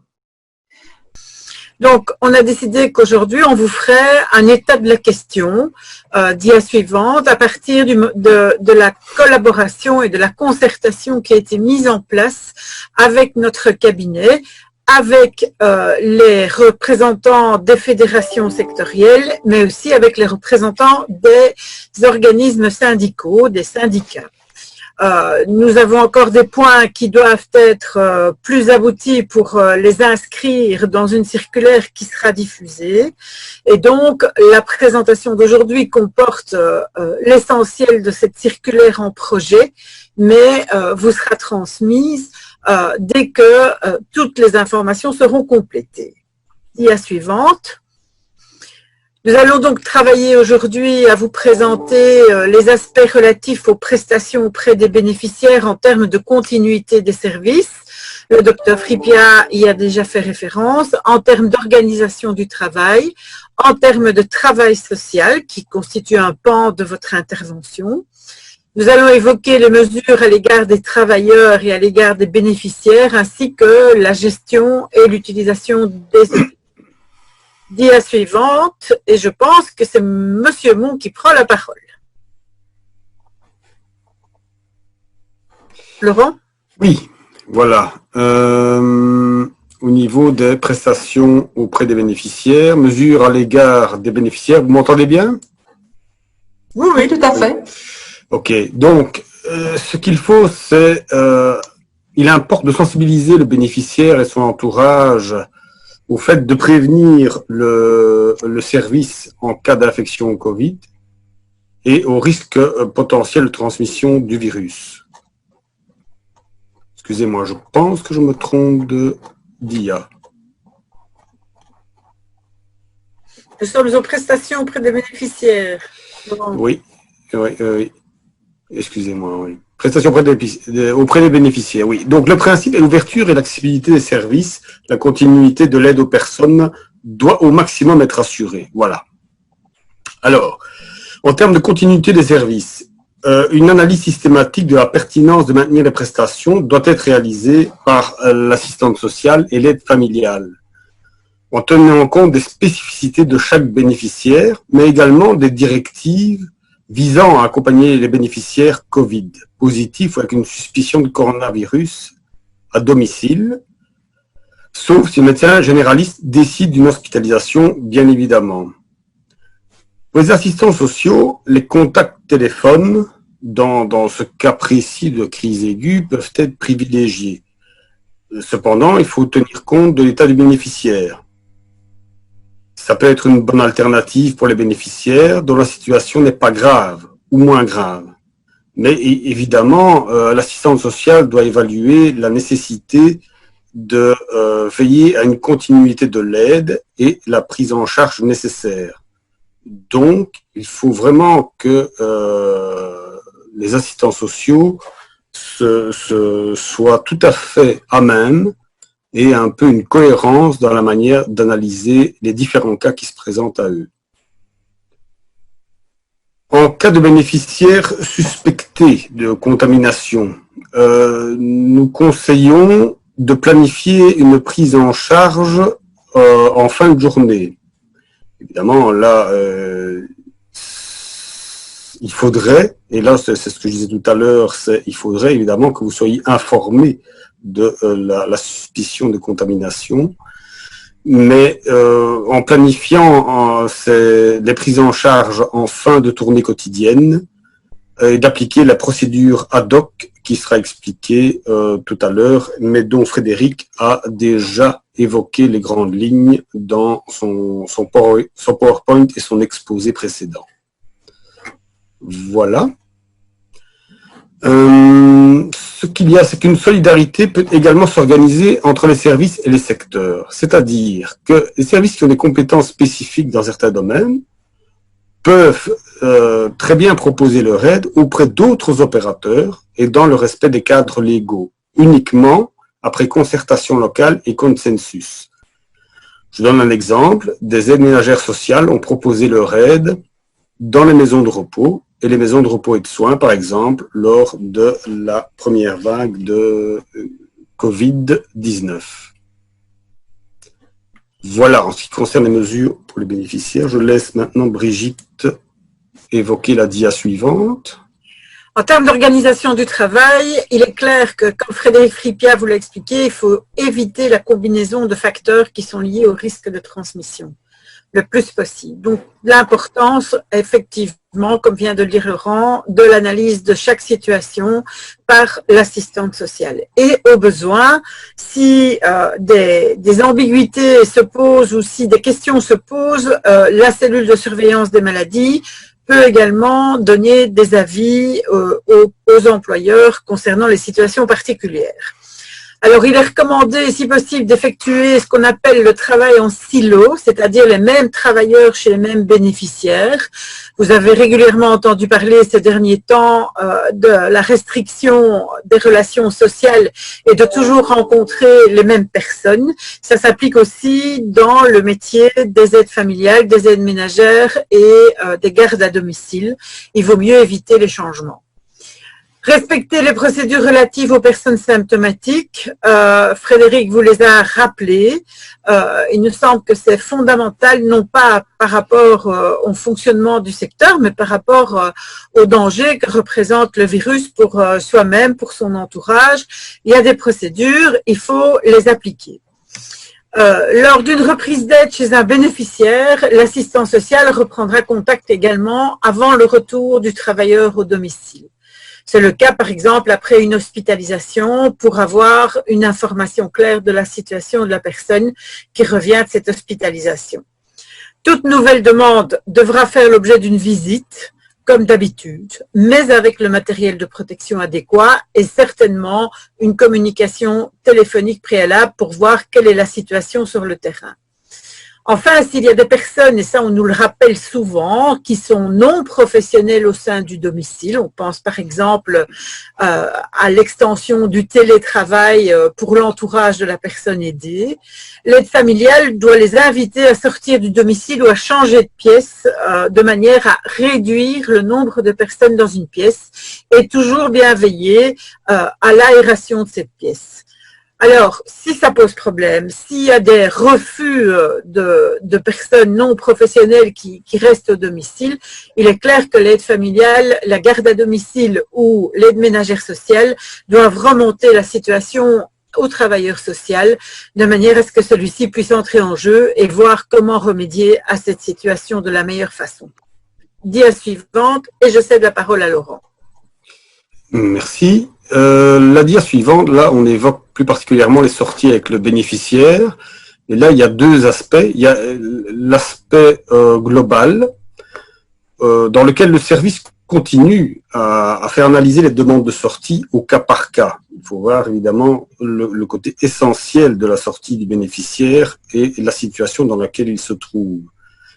Donc, on a décidé qu'aujourd'hui, on vous ferait un état de la question dia suivante à partir de la collaboration et de la concertation qui a été mise en place avec notre cabinet, avec les représentants des fédérations sectorielles, mais aussi avec les représentants des organismes syndicaux, des syndicats. Nous avons encore des points qui doivent être plus aboutis pour les inscrire dans une circulaire qui sera diffusée. Et donc, la présentation d'aujourd'hui comporte l'essentiel de cette circulaire en projet, mais vous sera transmise dès que toutes les informations seront complétées. Dia suivante. Nous allons donc travailler aujourd'hui à vous présenter les aspects relatifs aux prestations auprès des bénéficiaires en termes de continuité des services. Le docteur Fripia y a déjà fait référence, en termes d'organisation du travail, en termes de travail social, qui constitue un pan de votre intervention. Nous allons évoquer les mesures à l'égard des travailleurs et à l'égard des bénéficiaires, ainsi que la gestion et l'utilisation des outils. Dia suivante, et je pense que c'est Monsieur Mon qui prend la parole. Laurent? Oui, voilà. Au niveau des prestations auprès des bénéficiaires, mesures à l'égard des bénéficiaires, vous m'entendez bien? Oui, tout à fait. Ok, donc ce qu'il faut, c'est, il importe de sensibiliser le bénéficiaire et son entourage au fait de prévenir le service en cas d'infection au Covid et au risque potentiel de transmission du virus. Excusez-moi, je pense que je me trompe de Dia. Nous sommes aux prestations auprès des bénéficiaires. Oui. Excusez-moi, oui. Prestations auprès des bénéficiaires, oui. Donc, le principe est l'ouverture et l'accessibilité des services. La continuité de l'aide aux personnes doit au maximum être assurée. Voilà. Alors, en termes de continuité des services, une analyse systématique de la pertinence de maintenir les prestations doit être réalisée par l'assistante sociale et l'aide familiale, en tenant compte des spécificités de chaque bénéficiaire, mais également des directives visant à accompagner les bénéficiaires Covid positifs ou avec une suspicion de coronavirus à domicile, sauf si le médecin généraliste décide d'une hospitalisation, bien évidemment. Pour les assistants sociaux, les contacts téléphones, dans ce cas précis de crise aiguë, peuvent être privilégiés. Cependant, il faut tenir compte de l'état du bénéficiaire. Ça peut être une bonne alternative pour les bénéficiaires dont la situation n'est pas grave ou moins grave. Mais évidemment, l'assistante sociale doit évaluer la nécessité de veiller à une continuité de l'aide et la prise en charge nécessaire. Donc, il faut vraiment que les assistants sociaux soient tout à fait à même et un peu une cohérence dans la manière d'analyser les différents cas qui se présentent à eux. En cas de bénéficiaire suspecté de contamination, nous conseillons de planifier une prise en charge en fin de journée. Évidemment, là, il faudrait, et là c'est ce que je disais tout à l'heure, il faudrait évidemment que vous soyez informés de la suspicion de contamination, mais en planifiant les prises en charge en fin de tournée quotidienne et d'appliquer la procédure ad hoc qui sera expliquée tout à l'heure, mais dont Frédéric a déjà évoqué les grandes lignes dans son PowerPoint et son exposé précédent. Voilà. Ce qu'il y a, c'est qu'une solidarité peut également s'organiser entre les services et les secteurs. C'est-à-dire que les services qui ont des compétences spécifiques dans certains domaines peuvent très bien proposer leur aide auprès d'autres opérateurs et dans le respect des cadres légaux, uniquement après concertation locale et consensus. Je donne un exemple. Des aides ménagères sociales ont proposé leur aide dans les maisons de repos et les maisons de repos et de soins, par exemple, lors de la première vague de Covid-19. Voilà, en ce qui concerne les mesures pour les bénéficiaires, je laisse maintenant Brigitte évoquer la dia suivante. En termes d'organisation du travail, il est clair que, comme Frédéric Fripia vous l'a expliqué, il faut éviter la combinaison de facteurs qui sont liés au risque de transmission. le plus possible. Donc, l'importance, effectivement, comme vient de le dire Laurent, de l'analyse de chaque situation par l'assistante sociale. Et au besoin, si des ambiguïtés se posent ou si des questions se posent, la cellule de surveillance des maladies peut également donner des avis aux employeurs concernant les situations particulières. Alors, il est recommandé, si possible, d'effectuer ce qu'on appelle le travail en silo, c'est-à-dire les mêmes travailleurs chez les mêmes bénéficiaires. Vous avez régulièrement entendu parler ces derniers temps de la restriction des relations sociales et de toujours rencontrer les mêmes personnes. Ça s'applique aussi dans le métier des aides familiales, des aides ménagères et des gardes à domicile. Il vaut mieux éviter les changements. Respecter les procédures relatives aux personnes symptomatiques. Frédéric vous les a rappelées. Il nous semble que c'est fondamental, non pas par rapport au fonctionnement du secteur, mais par rapport au danger que représente le virus pour soi-même, pour son entourage. Il y a des procédures, il faut les appliquer. Lors d'une reprise d'aide chez un bénéficiaire, l'assistant social reprendra contact également avant le retour du travailleur au domicile. C'est le cas, par exemple, après une hospitalisation pour avoir une information claire de la situation de la personne qui revient de cette hospitalisation. Toute nouvelle demande devra faire l'objet d'une visite, comme d'habitude, mais avec le matériel de protection adéquat et certainement une communication téléphonique préalable pour voir quelle est la situation sur le terrain. Enfin, s'il y a des personnes, et ça on nous le rappelle souvent, qui sont non professionnelles au sein du domicile, on pense par exemple à l'extension du télétravail pour l'entourage de la personne aidée, l'aide familiale doit les inviter à sortir du domicile ou à changer de pièce de manière à réduire le nombre de personnes dans une pièce et toujours bien veiller à l'aération de cette pièce. Alors, si ça pose problème, s'il y a des refus de personnes non professionnelles qui restent au domicile, il est clair que l'aide familiale, la garde à domicile ou l'aide ménagère sociale doivent remonter la situation au travailleur social de manière à ce que celui-ci puisse entrer en jeu et voir comment remédier à cette situation de la meilleure façon. Dia suivante, et je cède la parole à Laurent. Merci. La dia suivante, là, on évoque plus particulièrement les sorties avec le bénéficiaire. Et là, il y a deux aspects. Il y a l'aspect global, dans lequel le service continue à faire analyser les demandes de sortie au cas par cas. Il faut voir évidemment le côté essentiel de la sortie du bénéficiaire et la situation dans laquelle il se trouve.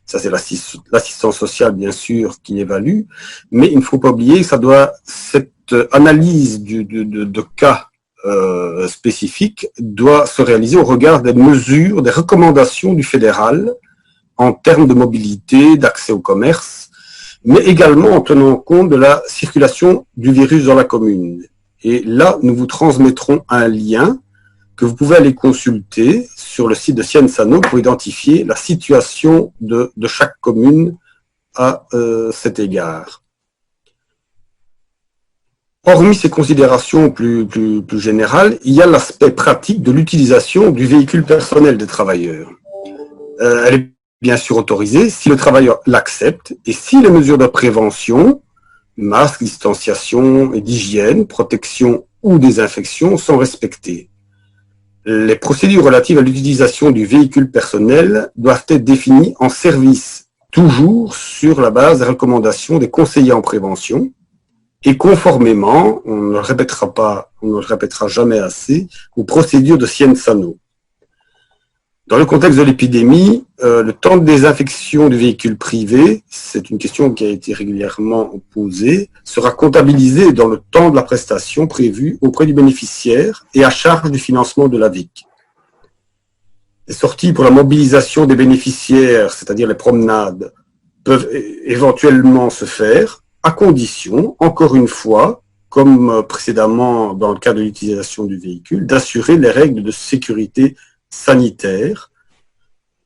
Ça, c'est l'assistance sociale, bien sûr, qui évalue, mais il ne faut pas oublier que cette analyse de cas spécifiques doit se réaliser au regard des mesures, des recommandations du fédéral en termes de mobilité, d'accès au commerce, mais également en tenant compte de la circulation du virus dans la commune. Et là, nous vous transmettrons un lien que vous pouvez aller consulter sur le site de Cienzano pour identifier la situation de chaque commune à cet égard. Hormis ces considérations plus générales, il y a l'aspect pratique de l'utilisation du véhicule personnel des travailleurs. Elle est bien sûr autorisée si le travailleur l'accepte et si les mesures de prévention, masque, distanciation et d'hygiène, protection ou désinfection sont respectées. Les procédures relatives à l'utilisation du véhicule personnel doivent être définies en service, toujours sur la base des recommandations des conseillers en prévention et conformément, on ne le répétera jamais assez, aux procédures de Cienzano. Dans le contexte de l'épidémie, le temps de désinfection du véhicule privé, c'est une question qui a été régulièrement posée, sera comptabilisé dans le temps de la prestation prévue auprès du bénéficiaire et à charge du financement de la VIC. Les sorties pour la mobilisation des bénéficiaires, c'est-à-dire les promenades, peuvent éventuellement se faire à condition, encore une fois, comme précédemment dans le cas de l'utilisation du véhicule, d'assurer les règles de sécurité sanitaire.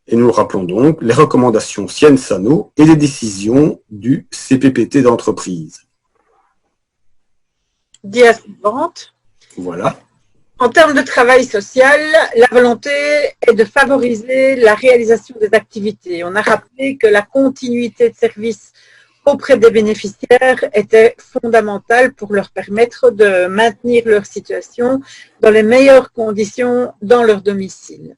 Et nous rappelons donc les recommandations Cienzano et les décisions du CPPT d'entreprise. Dia suivante. Voilà. En termes de travail social, la volonté est de favoriser la réalisation des activités. On a rappelé que la continuité de service auprès des bénéficiaires était fondamentale pour leur permettre de maintenir leur situation dans les meilleures conditions dans leur domicile.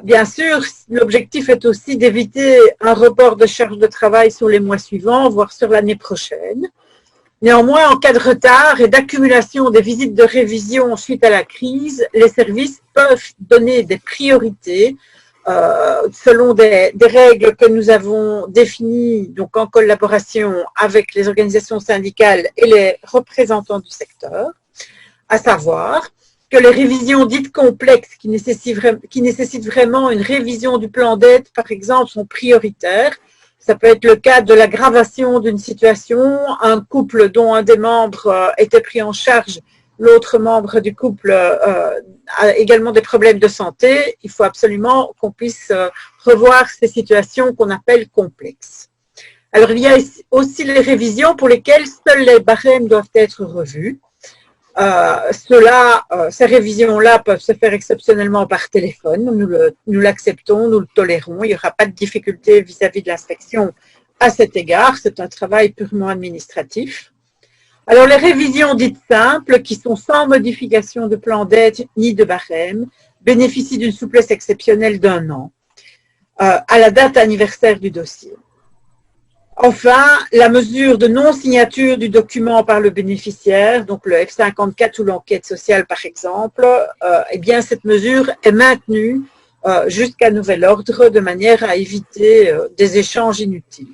Bien sûr, l'objectif est aussi d'éviter un report de charge de travail sur les mois suivants, voire sur l'année prochaine. Néanmoins, en cas de retard et d'accumulation des visites de révision suite à la crise, les services peuvent donner des priorités selon des règles que nous avons définies donc en collaboration avec les organisations syndicales et les représentants du secteur, à savoir que les révisions dites complexes qui nécessitent vraiment une révision du plan d'aide, par exemple, sont prioritaires. Ça peut être le cas de l'aggravation d'une situation, un couple dont un des membres était pris en charge, l'autre membre du couple a également des problèmes de santé. Il faut absolument qu'on puisse revoir ces situations qu'on appelle complexes. Alors, il y a aussi les révisions pour lesquelles seuls les barèmes doivent être revus. Ces révisions-là peuvent se faire exceptionnellement par téléphone. Nous l'acceptons, nous le tolérons. Il n'y aura pas de difficulté vis-à-vis de l'inspection à cet égard. C'est un travail purement administratif. Alors, les révisions dites simples, qui sont sans modification de plan d'aide ni de barème, bénéficient d'une souplesse exceptionnelle d'1 an à la date anniversaire du dossier. Enfin, la mesure de non-signature du document par le bénéficiaire, donc le F54 ou l'enquête sociale par exemple, eh bien cette mesure est maintenue jusqu'à nouvel ordre de manière à éviter des échanges inutiles.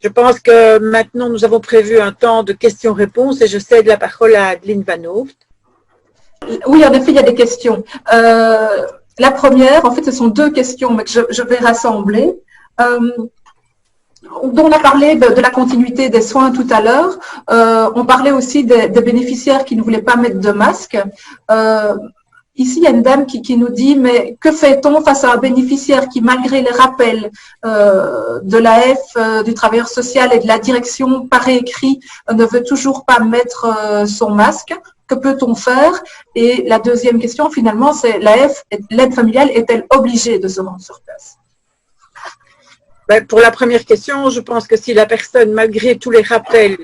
Je pense que maintenant nous avons prévu un temps de questions-réponses et je cède la parole à Adeline Van Hooft. Oui, en effet, il y a des questions. La première, en fait, ce sont 2 questions, mais que je vais rassembler. On a parlé de la continuité des soins tout à l'heure. On parlait aussi des bénéficiaires qui ne voulaient pas mettre de masque. Ici, il y a une dame qui nous dit, mais que fait-on face à un bénéficiaire qui, malgré les rappels de l'AF, du travailleur social et de la direction par écrit, ne veut toujours pas mettre son masque? Que peut-on faire? Et la deuxième question, finalement, c'est l'AF, l'aide familiale, est-elle obligée de se rendre sur place? Pour la première question, je pense que si la personne, malgré tous les rappels,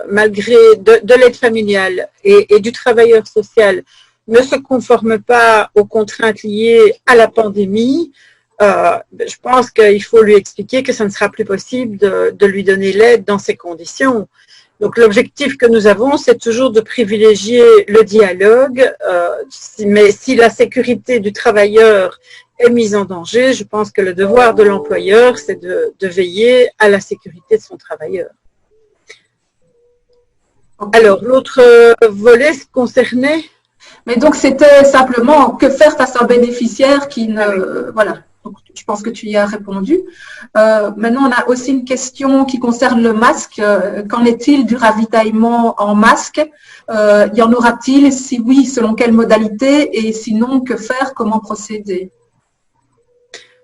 malgré de l'aide familiale et du travailleur social, ne se conforme pas aux contraintes liées à la pandémie, je pense qu'il faut lui expliquer que ça ne sera plus possible de lui donner l'aide dans ces conditions. Donc l'objectif que nous avons, c'est toujours de privilégier le dialogue, mais si la sécurité du travailleur est mise en danger, je pense que le devoir de l'employeur, c'est de veiller à la sécurité de son travailleur. Alors, l'autre volet concernait? Mais donc, c'était simplement que faire face à un bénéficiaire qui ne... Voilà, donc, je pense que tu y as répondu. Maintenant, on a aussi une question qui concerne le masque. Qu'en est-il du ravitaillement en masque? Y en aura-t-il? Si oui, selon quelle modalité? Et sinon, que faire? Comment procéder?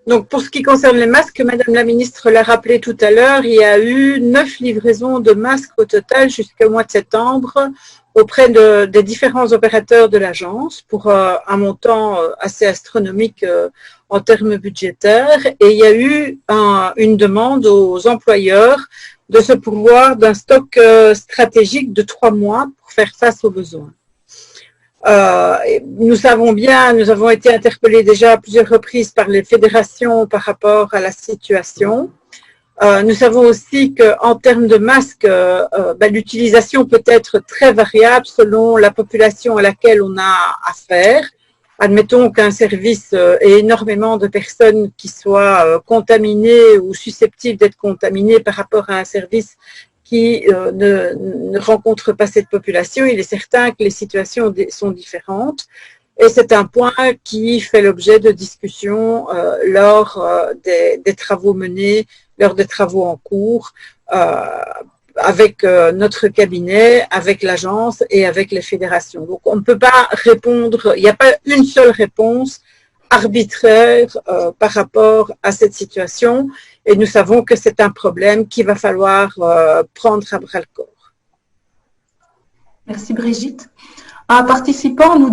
Donc, pour ce qui concerne les masques, Madame la Ministre l'a rappelé tout à l'heure, il y a eu 9 livraisons de masques au total jusqu'au mois de septembre auprès des différents opérateurs de l'agence pour un montant assez astronomique en termes budgétaires. Et il y a eu une demande aux employeurs de se pourvoir d'un stock stratégique de 3 mois pour faire face aux besoins. Nous savons bien, nous avons été interpellés déjà à plusieurs reprises par les fédérations par rapport à la situation. Nous savons aussi qu'en termes de masques, l'utilisation peut être très variable selon la population à laquelle on a affaire. Admettons qu'un service ait énormément de personnes qui soient contaminées ou susceptibles d'être contaminées par rapport à un service qui ne rencontre pas cette population. Il est certain que les situations sont différentes et c'est un point qui fait l'objet de discussions lors des travaux menés, lors des travaux en cours avec notre cabinet, avec l'agence et avec les fédérations. Donc on ne peut pas répondre, il n'y a pas une seule réponse arbitraire par rapport à cette situation. Et nous savons que c'est un problème qu'il va falloir prendre à bras le corps. Merci Brigitte. Un participant nous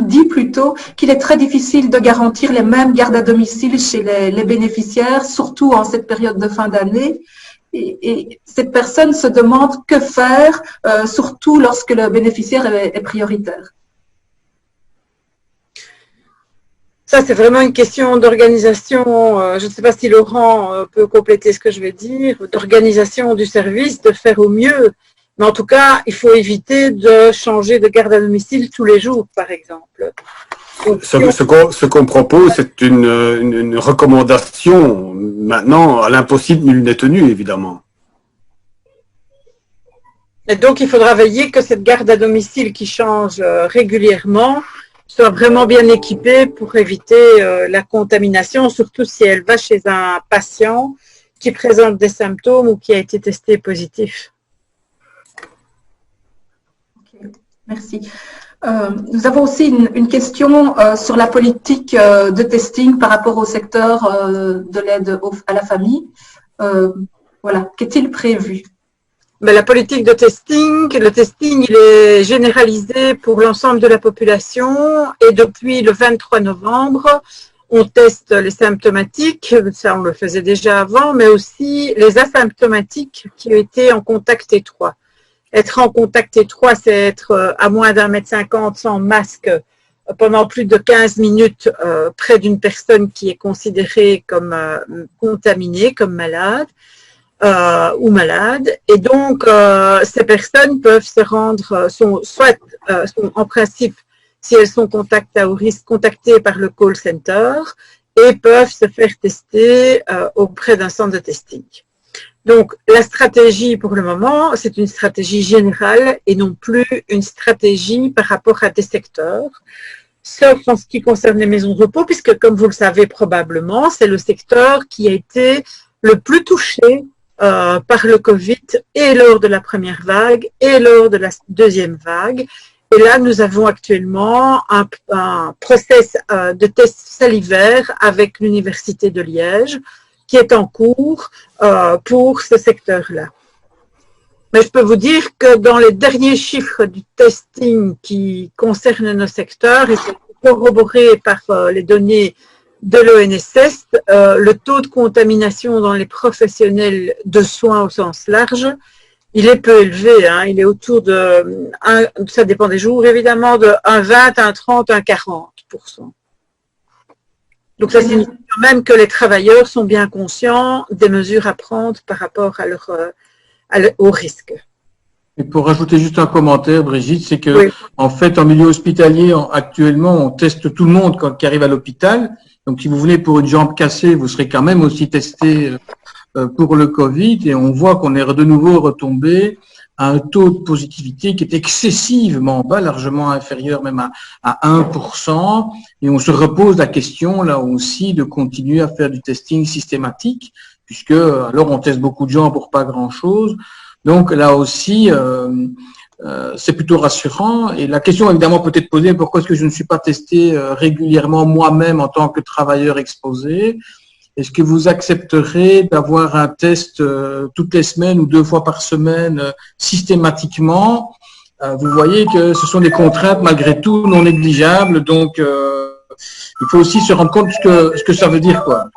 dit plutôt qu'il est très difficile de garantir les mêmes gardes à domicile chez les bénéficiaires, surtout en cette période de fin d'année. Et cette personne se demande que faire, surtout lorsque le bénéficiaire est prioritaire. Ça, c'est vraiment une question d'organisation. Je ne sais pas si Laurent peut compléter ce que je vais dire, d'organisation du service, de faire au mieux. Mais en tout cas, il faut éviter de changer de garde à domicile tous les jours, par exemple. Donc, ce qu'on propose, c'est une recommandation. Maintenant, à l'impossible, nul n'est tenu, évidemment. Et donc, il faudra veiller que cette garde à domicile qui change régulièrement soit vraiment bien équipée pour éviter la contamination, surtout si elle va chez un patient qui présente des symptômes ou qui a été testé positif. Merci. Nous avons aussi une question sur la politique de testing par rapport au secteur de l'aide à la famille. Voilà, qu'est-il prévu? Mais la politique de testing, le testing, il est généralisé pour l'ensemble de la population et depuis le 23 novembre, on teste les symptomatiques, ça on le faisait déjà avant, mais aussi les asymptomatiques qui ont été en contact étroit. Être en contact étroit, c'est être à moins d'1,50 m sans masque pendant plus de 15 minutes près d'une personne qui est considérée comme contaminée, comme malade ou malade. Et donc, ces personnes peuvent se rendre, sont en principe, si elles sont contactées par le call center et peuvent se faire tester auprès d'un centre de testing. Donc, la stratégie pour le moment, c'est une stratégie générale et non plus une stratégie par rapport à des secteurs, sauf en ce qui concerne les maisons de repos, puisque comme vous le savez probablement, c'est le secteur qui a été le plus touché par le Covid et lors de la première vague et lors de la deuxième vague. Et là, nous avons actuellement un process de test salivaire avec l'Université de Liège, qui est en cours pour ce secteur-là. Mais je peux vous dire que dans les derniers chiffres du testing qui concernent nos secteurs, et c'est corroboré par les données de l'ONSS, le taux de contamination dans les professionnels de soins au sens large, il est peu élevé. Hein, il est autour de, ça dépend des jours évidemment, de 1,20, 1,30, 1,40%. Donc, ça signifie quand même que les travailleurs sont bien conscients des mesures à prendre par rapport à au risque. Et pour rajouter juste un commentaire, Brigitte, c'est que, oui. En fait, en milieu hospitalier, actuellement, on teste tout le monde qui arrive à l'hôpital. Donc, si vous venez pour une jambe cassée, vous serez quand même aussi testé pour le Covid. Et on voit qu'on est de nouveau retombé à un taux de positivité qui est excessivement bas, largement inférieur même à 1%. Et on se repose la question, là aussi, de continuer à faire du testing systématique, puisque alors on teste beaucoup de gens pour pas grand-chose. Donc là aussi, c'est plutôt rassurant. Et la question évidemment peut être posée, pourquoi est-ce que je ne suis pas testé régulièrement moi-même en tant que travailleur exposé? Est-ce que vous accepterez d'avoir un test toutes les semaines ou 2 fois par semaine systématiquement? Vous voyez que ce sont des contraintes malgré tout non négligeables. Donc, il faut aussi se rendre compte ce que ça veut dire, quoi,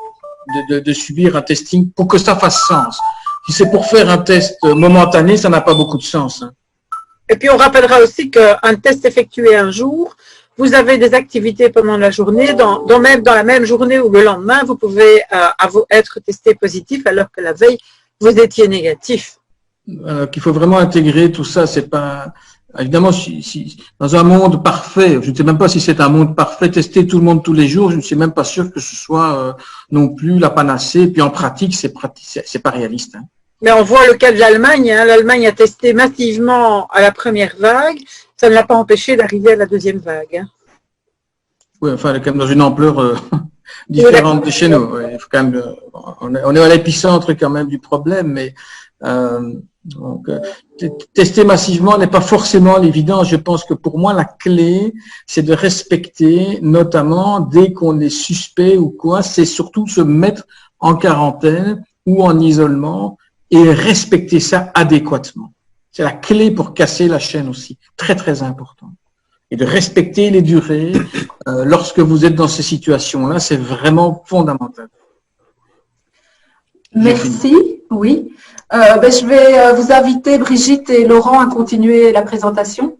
de subir un testing pour que ça fasse sens. Si c'est pour faire un test momentané, ça n'a pas beaucoup de sens. Hein. Et puis, on rappellera aussi qu'un test effectué un jour, vous avez des activités pendant la journée, dans la même journée ou le lendemain, vous pouvez être testé positif alors que la veille, vous étiez négatif. Qu'il faut vraiment intégrer tout ça, c'est pas... Évidemment, si dans un monde parfait, je ne sais même pas si c'est un monde parfait, tester tout le monde tous les jours, je ne suis même pas sûr que ce soit non plus la panacée. Puis en pratique, c'est pas réaliste. Hein. Mais on voit le cas de l'Allemagne. Hein. L'Allemagne a testé massivement à la première vague. Ça ne l'a pas empêché d'arriver à la deuxième vague. Hein. Oui, enfin, elle est quand même dans une ampleur différente de chez nous. Ouais, il faut quand même, on est à l'épicentre quand même du problème, mais donc, tester massivement n'est pas forcément l'évidence. Je pense que pour moi, la clé, c'est de respecter, notamment dès qu'on est suspect ou quoi, c'est surtout se mettre en quarantaine ou en isolement et respecter ça adéquatement. C'est la clé pour casser la chaîne aussi. Très, très important. Et de respecter les durées lorsque vous êtes dans ces situations-là, c'est vraiment fondamental. Merci. Oui. Je vais vous inviter, Brigitte et Laurent, à continuer la présentation.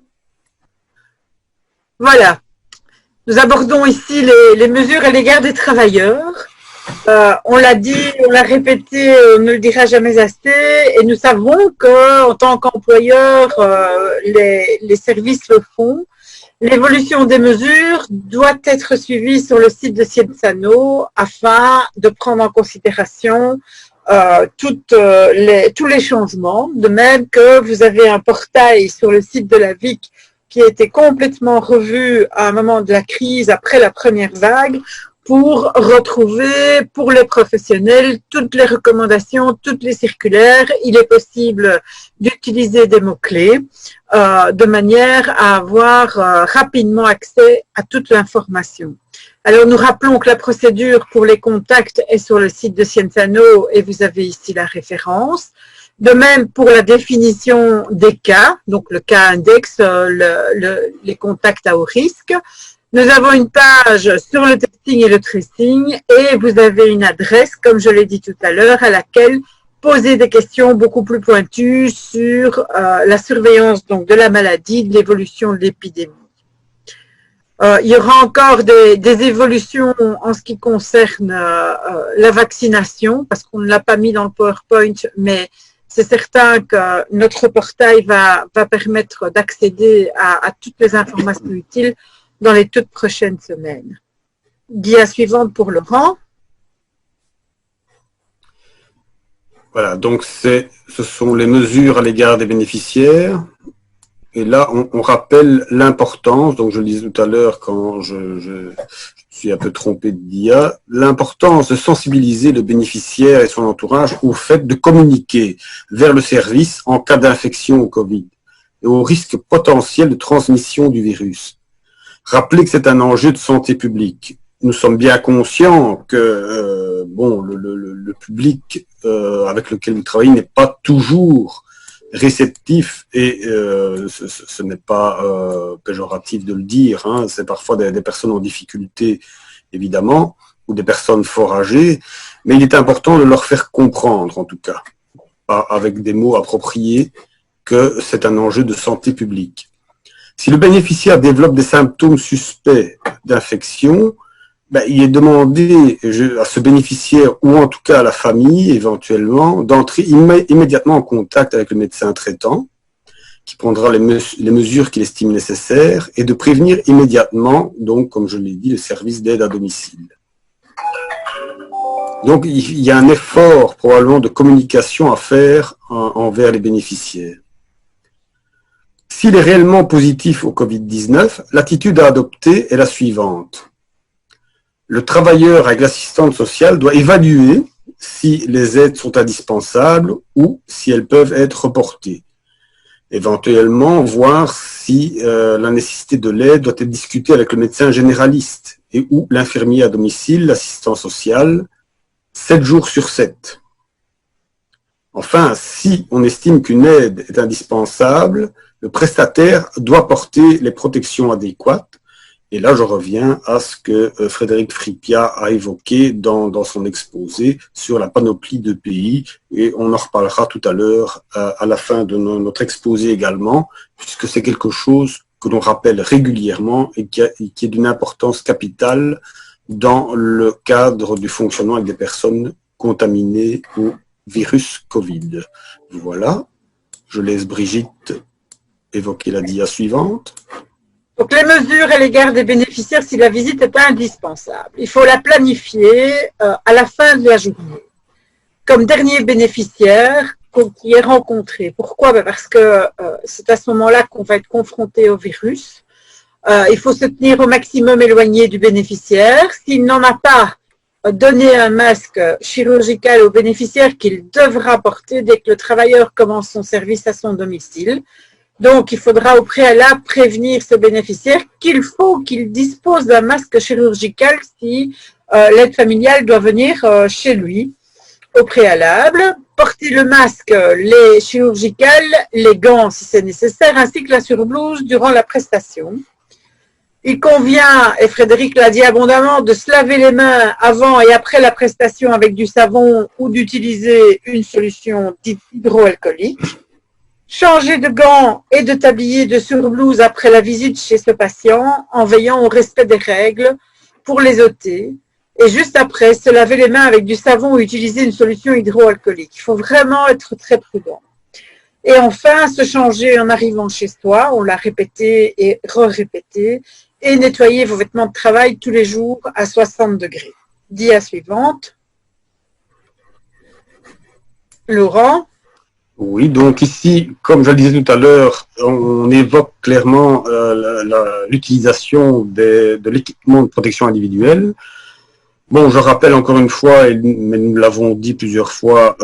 Voilà. Nous abordons ici les mesures à l'égard des travailleurs. On l'a dit, on l'a répété, on ne le dira jamais assez, et nous savons qu'en tant qu'employeur, les services le font. L'évolution des mesures doit être suivie sur le site de Cienzano afin de prendre en considération tous les changements. De même que vous avez un portail sur le site de la VIC qui a été complètement revu à un moment de la crise après la première vague pour retrouver pour les professionnels toutes les recommandations, toutes les circulaires. Il est possible d'utiliser des mots-clés de manière à avoir rapidement accès à toute l'information. Alors, nous rappelons que la procédure pour les contacts est sur le site de Cienzano et vous avez ici la référence. De même pour la définition des cas, donc le cas index, les contacts à haut risque. Nous avons une page sur le testing et le tracing et vous avez une adresse, comme je l'ai dit tout à l'heure, à laquelle poser des questions beaucoup plus pointues sur la surveillance donc, de la maladie, de l'évolution de l'épidémie. Il y aura encore des évolutions en ce qui concerne la vaccination, parce qu'on ne l'a pas mis dans le PowerPoint, mais c'est certain que notre portail va permettre d'accéder à toutes les informations utiles dans les toutes prochaines semaines. Dia suivante pour Laurent. Voilà, donc ce sont les mesures à l'égard des bénéficiaires. Et là, on rappelle l'importance, donc je le disais tout à l'heure quand je suis un peu trompé de Dia, l'importance de sensibiliser le bénéficiaire et son entourage au fait de communiquer vers le service en cas d'infection au Covid et au risque potentiel de transmission du virus. Rappelez que c'est un enjeu de santé publique. Nous sommes bien conscients que le public avec lequel nous travaillons n'est pas toujours réceptif et ce n'est pas péjoratif de le dire, hein, c'est parfois des personnes en difficulté évidemment ou des personnes fort âgées, mais il est important de leur faire comprendre en tout cas avec des mots appropriés que c'est un enjeu de santé publique. Si le bénéficiaire développe des symptômes suspects d'infection, il est demandé à ce bénéficiaire ou en tout cas à la famille éventuellement d'entrer immédiatement en contact avec le médecin traitant qui prendra les mesures qu'il estime nécessaires et de prévenir immédiatement, donc comme je l'ai dit, le service d'aide à domicile. Donc il y a un effort probablement de communication à faire envers les bénéficiaires. S'il est réellement positif au Covid-19, l'attitude à adopter est la suivante. Le travailleur avec l'assistante sociale doit évaluer si les aides sont indispensables ou si elles peuvent être reportées. Éventuellement, voir si la nécessité de l'aide doit être discutée avec le médecin généraliste et ou l'infirmier à domicile, l'assistant social, 7 jours sur 7. Enfin, si on estime qu'une aide est indispensable, le prestataire doit porter les protections adéquates. Et là, je reviens à ce que Frédéric Fripia a évoqué dans son exposé sur la panoplie de pays, et on en reparlera tout à l'heure à la fin de notre exposé également, puisque c'est quelque chose que l'on rappelle régulièrement et qui est d'une importance capitale dans le cadre du fonctionnement avec des personnes contaminées au virus Covid. Voilà, je laisse Brigitte évoquer la dia suivante. Donc, les mesures à l'égard des bénéficiaires si la visite est indispensable. Il faut la planifier à la fin de la journée. Comme dernier bénéficiaire qui est rencontré. Pourquoi? Parce que c'est à ce moment-là qu'on va être confronté au virus. Il faut se tenir au maximum éloigné du bénéficiaire. S'il n'en a pas, donner un masque chirurgical au bénéficiaire qu'il devra porter dès que le travailleur commence son service à son domicile. Donc, il faudra au préalable prévenir ce bénéficiaire qu'il faut qu'il dispose d'un masque chirurgical si l'aide familiale doit venir chez lui au préalable. porter le masque, les chirurgicales, les gants si c'est nécessaire, ainsi que la surblouse durant la prestation. Il convient, et Frédéric l'a dit abondamment, de se laver les mains avant et après la prestation avec du savon ou d'utiliser une solution dite hydroalcoolique. Changer de gants et de tablier de surblouse après la visite chez ce patient en veillant au respect des règles pour les ôter. Et juste après, se laver les mains avec du savon ou utiliser une solution hydroalcoolique. Il faut vraiment être très prudent. Et enfin, se changer en arrivant chez soi, on l'a répété et re-répété, et nettoyer vos vêtements de travail tous les jours à 60 degrés. Dia suivante. Laurent. Oui, donc ici, comme je le disais tout à l'heure, on évoque clairement l'utilisation de l'équipement de protection individuelle. Bon, je rappelle encore une fois, mais nous l'avons dit plusieurs fois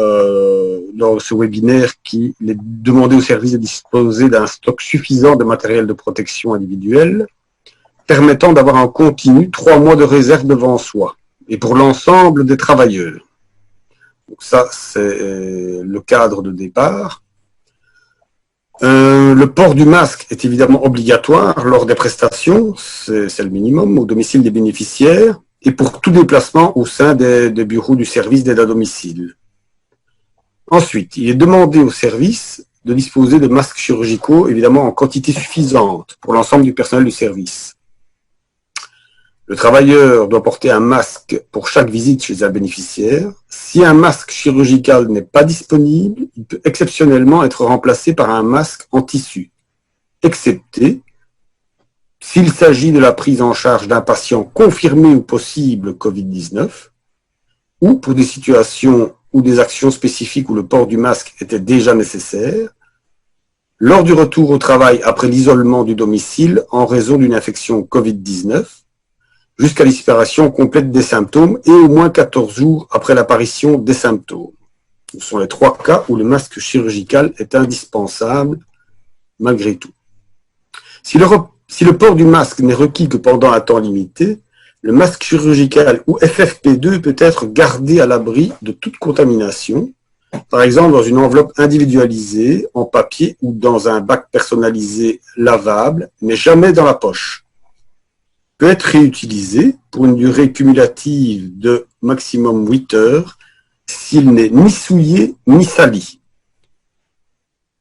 dans ce webinaire, qu'il est demandé au service de disposer d'un stock suffisant de matériel de protection individuelle, permettant d'avoir en continu 3 mois de réserve devant soi, et pour l'ensemble des travailleurs. Donc ça, c'est le cadre de départ. Le port du masque est évidemment obligatoire lors des prestations, c'est le minimum, au domicile des bénéficiaires, et pour tout déplacement au sein des bureaux du service d'aide à domicile. Ensuite, il est demandé au service de disposer de masques chirurgicaux, évidemment en quantité suffisante pour l'ensemble du personnel du service. Le travailleur doit porter un masque pour chaque visite chez un bénéficiaire. Si un masque chirurgical n'est pas disponible, il peut exceptionnellement être remplacé par un masque en tissu, excepté s'il s'agit de la prise en charge d'un patient confirmé ou possible Covid-19, ou pour des situations ou des actions spécifiques où le port du masque était déjà nécessaire, lors du retour au travail après l'isolement du domicile en raison d'une infection Covid-19, jusqu'à l'expiration complète des symptômes et au moins 14 jours après l'apparition des symptômes. Ce sont les 3 cas où le masque chirurgical est indispensable malgré tout. Si le port du masque n'est requis que pendant un temps limité, le masque chirurgical ou FFP2 peut être gardé à l'abri de toute contamination, par exemple dans une enveloppe individualisée, en papier ou dans un bac personnalisé lavable, mais jamais dans la poche. Peut être réutilisé pour une durée cumulative de maximum 8 heures s'il n'est ni souillé ni sali.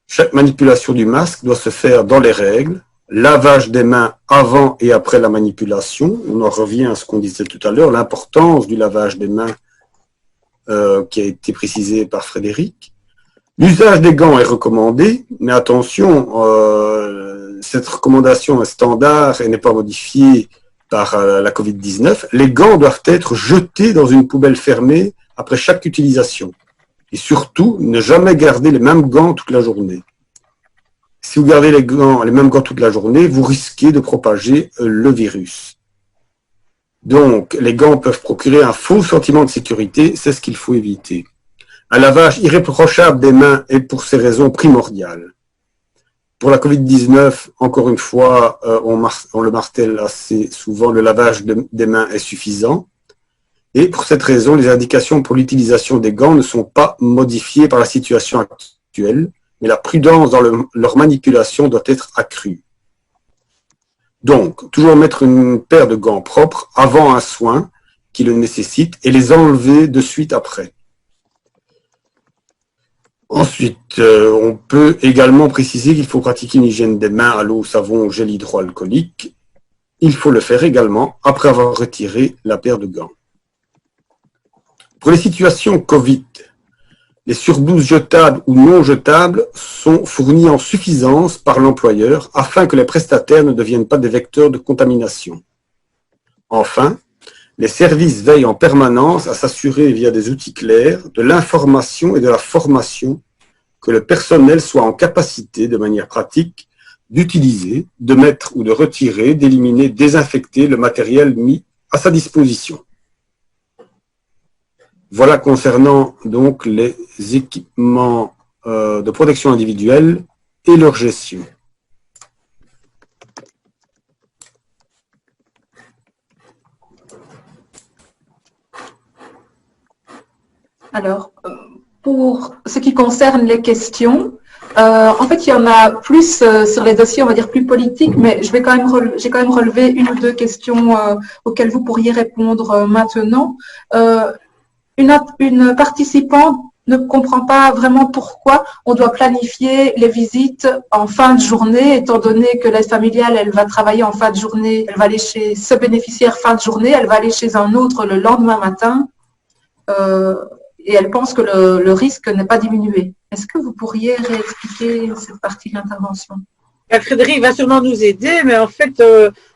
Chaque manipulation du masque doit se faire dans les règles. Lavage des mains avant et après la manipulation. On en revient à ce qu'on disait tout à l'heure, l'importance du lavage des mains qui a été précisé par Frédéric. L'usage des gants est recommandé, mais attention, cette recommandation est standard et n'est pas modifiée par la Covid-19. Les gants doivent être jetés dans une poubelle fermée après chaque utilisation. Et surtout, ne jamais garder les mêmes gants toute la journée. Si vous gardez les mêmes gants toute la journée, vous risquez de propager le virus. Donc, les gants peuvent procurer un faux sentiment de sécurité, c'est ce qu'il faut éviter. Un lavage irréprochable des mains est pour ces raisons primordial. Pour la Covid-19, encore une fois, on le martèle assez souvent, le lavage des mains est suffisant. Et pour cette raison, les indications pour l'utilisation des gants ne sont pas modifiées par la situation actuelle, mais la prudence dans leur manipulation doit être accrue. Donc, toujours mettre une paire de gants propres avant un soin qui le nécessite et les enlever de suite après. Ensuite, on peut également préciser qu'il faut pratiquer une hygiène des mains à l'eau, savon, gel hydroalcoolique. Il faut le faire également après avoir retiré la paire de gants. Pour les situations Covid, les surblouses jetables ou non jetables sont fournies en suffisance par l'employeur afin que les prestataires ne deviennent pas des vecteurs de contamination. Enfin, les services veillent en permanence à s'assurer via des outils clairs de l'information et de la formation que le personnel soit en capacité, de manière pratique, d'utiliser, de mettre ou de retirer, d'éliminer, désinfecter le matériel mis à sa disposition. Voilà concernant donc les équipements de protection individuelle et leur gestion. Alors, pour ce qui concerne les questions, en fait, il y en a plus sur les dossiers, on va dire plus politiques, mais j'ai quand même relevé une ou deux questions auxquelles vous pourriez répondre maintenant. Une participante ne comprend pas vraiment pourquoi on doit planifier les visites en fin de journée, étant donné que l'aide familiale, elle va travailler en fin de journée, elle va aller chez ce bénéficiaire fin de journée, elle va aller chez un autre le lendemain matin, et elle pense que le risque n'est pas diminué. Est-ce que vous pourriez réexpliquer cette partie de l'intervention? Frédéric va sûrement nous aider, mais en fait,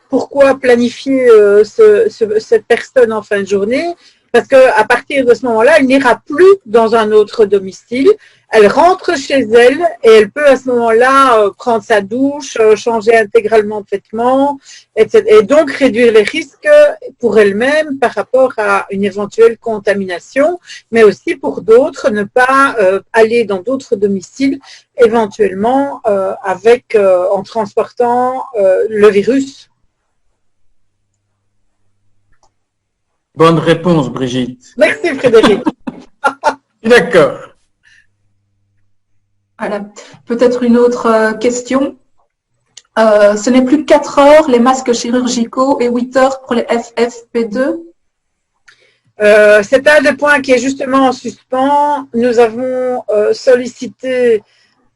pourquoi planifier cette personne en fin de journée? Parce qu'à partir de ce moment-là, elle n'ira plus dans un autre domicile. Elle rentre chez elle et elle peut à ce moment-là prendre sa douche, changer intégralement de vêtements, etc. Et donc réduire les risques pour elle-même par rapport à une éventuelle contamination, mais aussi pour d'autres, ne pas aller dans d'autres domiciles, éventuellement en transportant le virus. Bonne réponse, Brigitte. Merci Frédéric. D'accord. Voilà. Peut-être une autre question. Ce n'est plus 4 heures les masques chirurgicaux et 8 heures pour les FFP2. C'est un des points qui est justement en suspens. Nous avons sollicité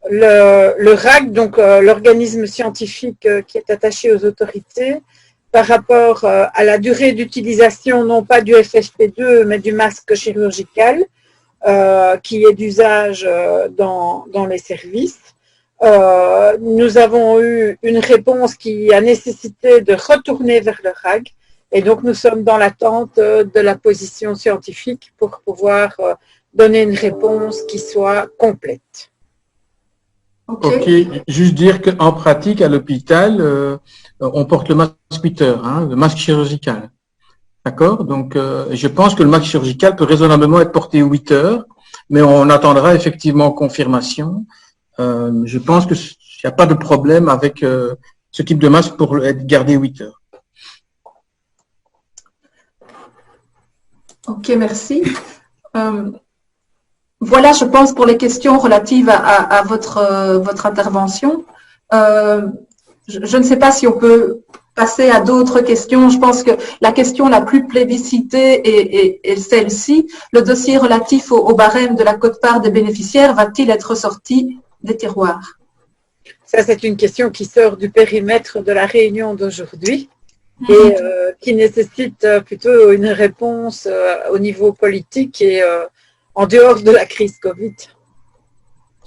le RAC, donc l'organisme scientifique qui est attaché aux autorités, par rapport à la durée d'utilisation, non pas du FFP2, mais du masque chirurgical, qui est d'usage dans les services. Nous avons eu une réponse qui a nécessité de retourner vers le RAG, et donc nous sommes dans l'attente de la position scientifique pour pouvoir donner une réponse qui soit complète. Ok, juste dire qu'en pratique, à l'hôpital, on porte le masque 8 heures, hein, le masque chirurgical. D'accord? Donc, je pense que le masque chirurgical peut raisonnablement être porté 8 heures, mais on attendra effectivement confirmation. Je pense qu'il n'y a pas de problème avec ce type de masque pour être gardé 8 heures. Ok, merci. Voilà, je pense, pour les questions relatives à votre intervention. Je ne sais pas si on peut passer à d'autres questions. Je pense que la question la plus plébiscitée est celle-ci. Le dossier relatif au barème de la quote-part des bénéficiaires va-t-il être sorti des tiroirs? Ça, c'est une question qui sort du périmètre de la réunion d'aujourd'hui et qui nécessite plutôt une réponse au niveau politique et en dehors de la crise Covid.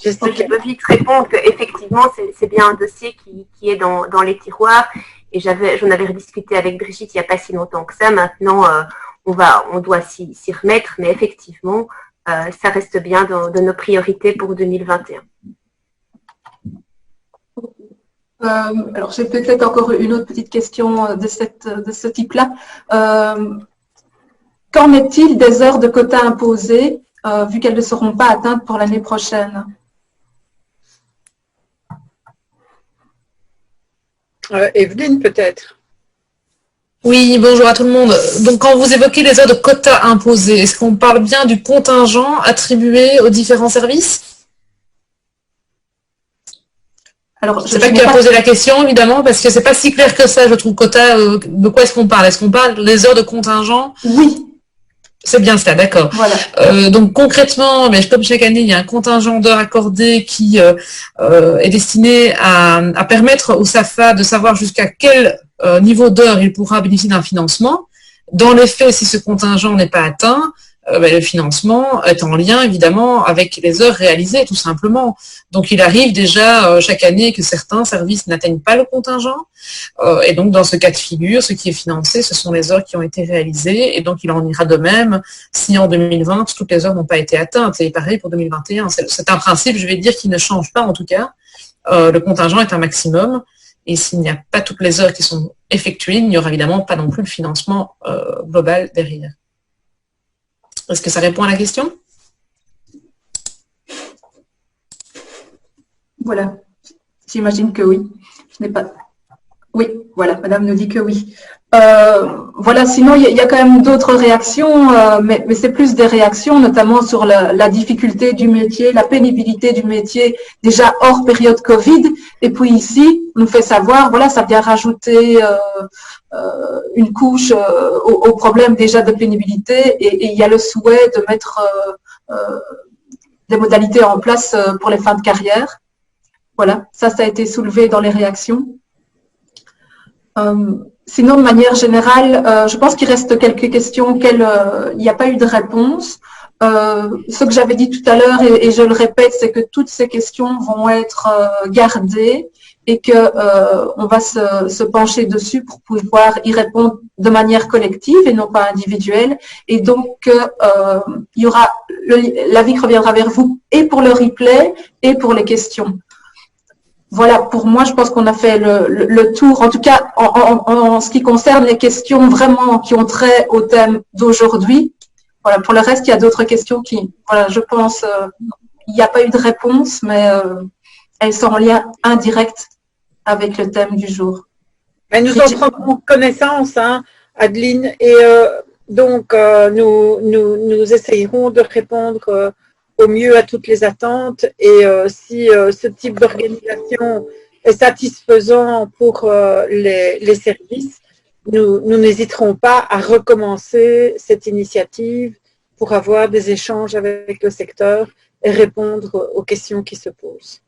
Je peux vite répondre qu'effectivement, c'est bien un dossier qui est dans les tiroirs. Et j'en avais rediscuté avec Brigitte il n'y a pas si longtemps que ça. Maintenant, on doit s'y remettre. Mais effectivement, ça reste bien dans nos priorités pour 2021. Alors, j'ai peut-être encore une autre petite question de ce type-là. Qu'en est-il des heures de quota imposées, vu qu'elles ne seront pas atteintes pour l'année prochaine? Evelyne, peut-être. Oui, bonjour à tout le monde. Donc, quand vous évoquez les heures de quotas imposées, est-ce qu'on parle bien du contingent attribué aux différents services? Alors, c'est pas qui a posé la question, évidemment, parce que c'est pas si clair que ça, je trouve, quota. De quoi est-ce qu'on parle? Est-ce qu'on parle des heures de contingent? Oui. C'est bien cela, d'accord. Voilà. Donc concrètement, mais comme chaque année, il y a un contingent d'heures accordé qui est destiné à permettre au SAFA de savoir jusqu'à quel niveau d'heures il pourra bénéficier d'un financement. Dans les faits, si ce contingent n'est pas atteint, le financement est en lien évidemment avec les heures réalisées, tout simplement. Donc il arrive déjà chaque année que certains services n'atteignent pas le contingent, et donc dans ce cas de figure, ce qui est financé, ce sont les heures qui ont été réalisées, et donc il en ira de même si en 2020 toutes les heures n'ont pas été atteintes, et pareil pour 2021. C'est un principe, je vais dire, qui ne change pas en tout cas. Le contingent est un maximum, et s'il n'y a pas toutes les heures qui sont effectuées, il n'y aura évidemment pas non plus le financement global derrière. Est-ce que ça répond à la question? Voilà, j'imagine que oui. Je n'ai pas. Oui, voilà, madame nous dit que oui. Voilà, sinon il y a quand même d'autres réactions, mais c'est plus des réactions, notamment sur la difficulté du métier, la pénibilité du métier, déjà hors période Covid. Et puis ici, on nous fait savoir, voilà, ça vient rajouter une couche au problème déjà de pénibilité, et il y a le souhait de mettre des modalités en place pour les fins de carrière. Voilà, ça a été soulevé dans les réactions. Sinon, de manière générale, je pense qu'il reste quelques questions auxquelles il n'y a pas eu de réponse. Ce que j'avais dit tout à l'heure, et je le répète, c'est que toutes ces questions vont être gardées et que on va se pencher dessus pour pouvoir y répondre de manière collective et non pas individuelle. Et donc, il y aura l'avis reviendra vers vous et pour le replay et pour les questions. Voilà, pour moi, je pense qu'on a fait le tour, en tout cas en ce qui concerne les questions vraiment qui ont trait au thème d'aujourd'hui. Voilà, pour le reste, il y a d'autres questions qui, voilà, je pense, il n'y a pas eu de réponse, mais elles sont en lien indirect avec le thème du jour. Mais nous en prendrons connaissance, hein, Adeline, et donc nous essayerons de répondre au mieux à toutes les attentes, et si ce type d'organisation est satisfaisant pour les services, nous n'hésiterons pas à recommencer cette initiative pour avoir des échanges avec le secteur et répondre aux questions qui se posent.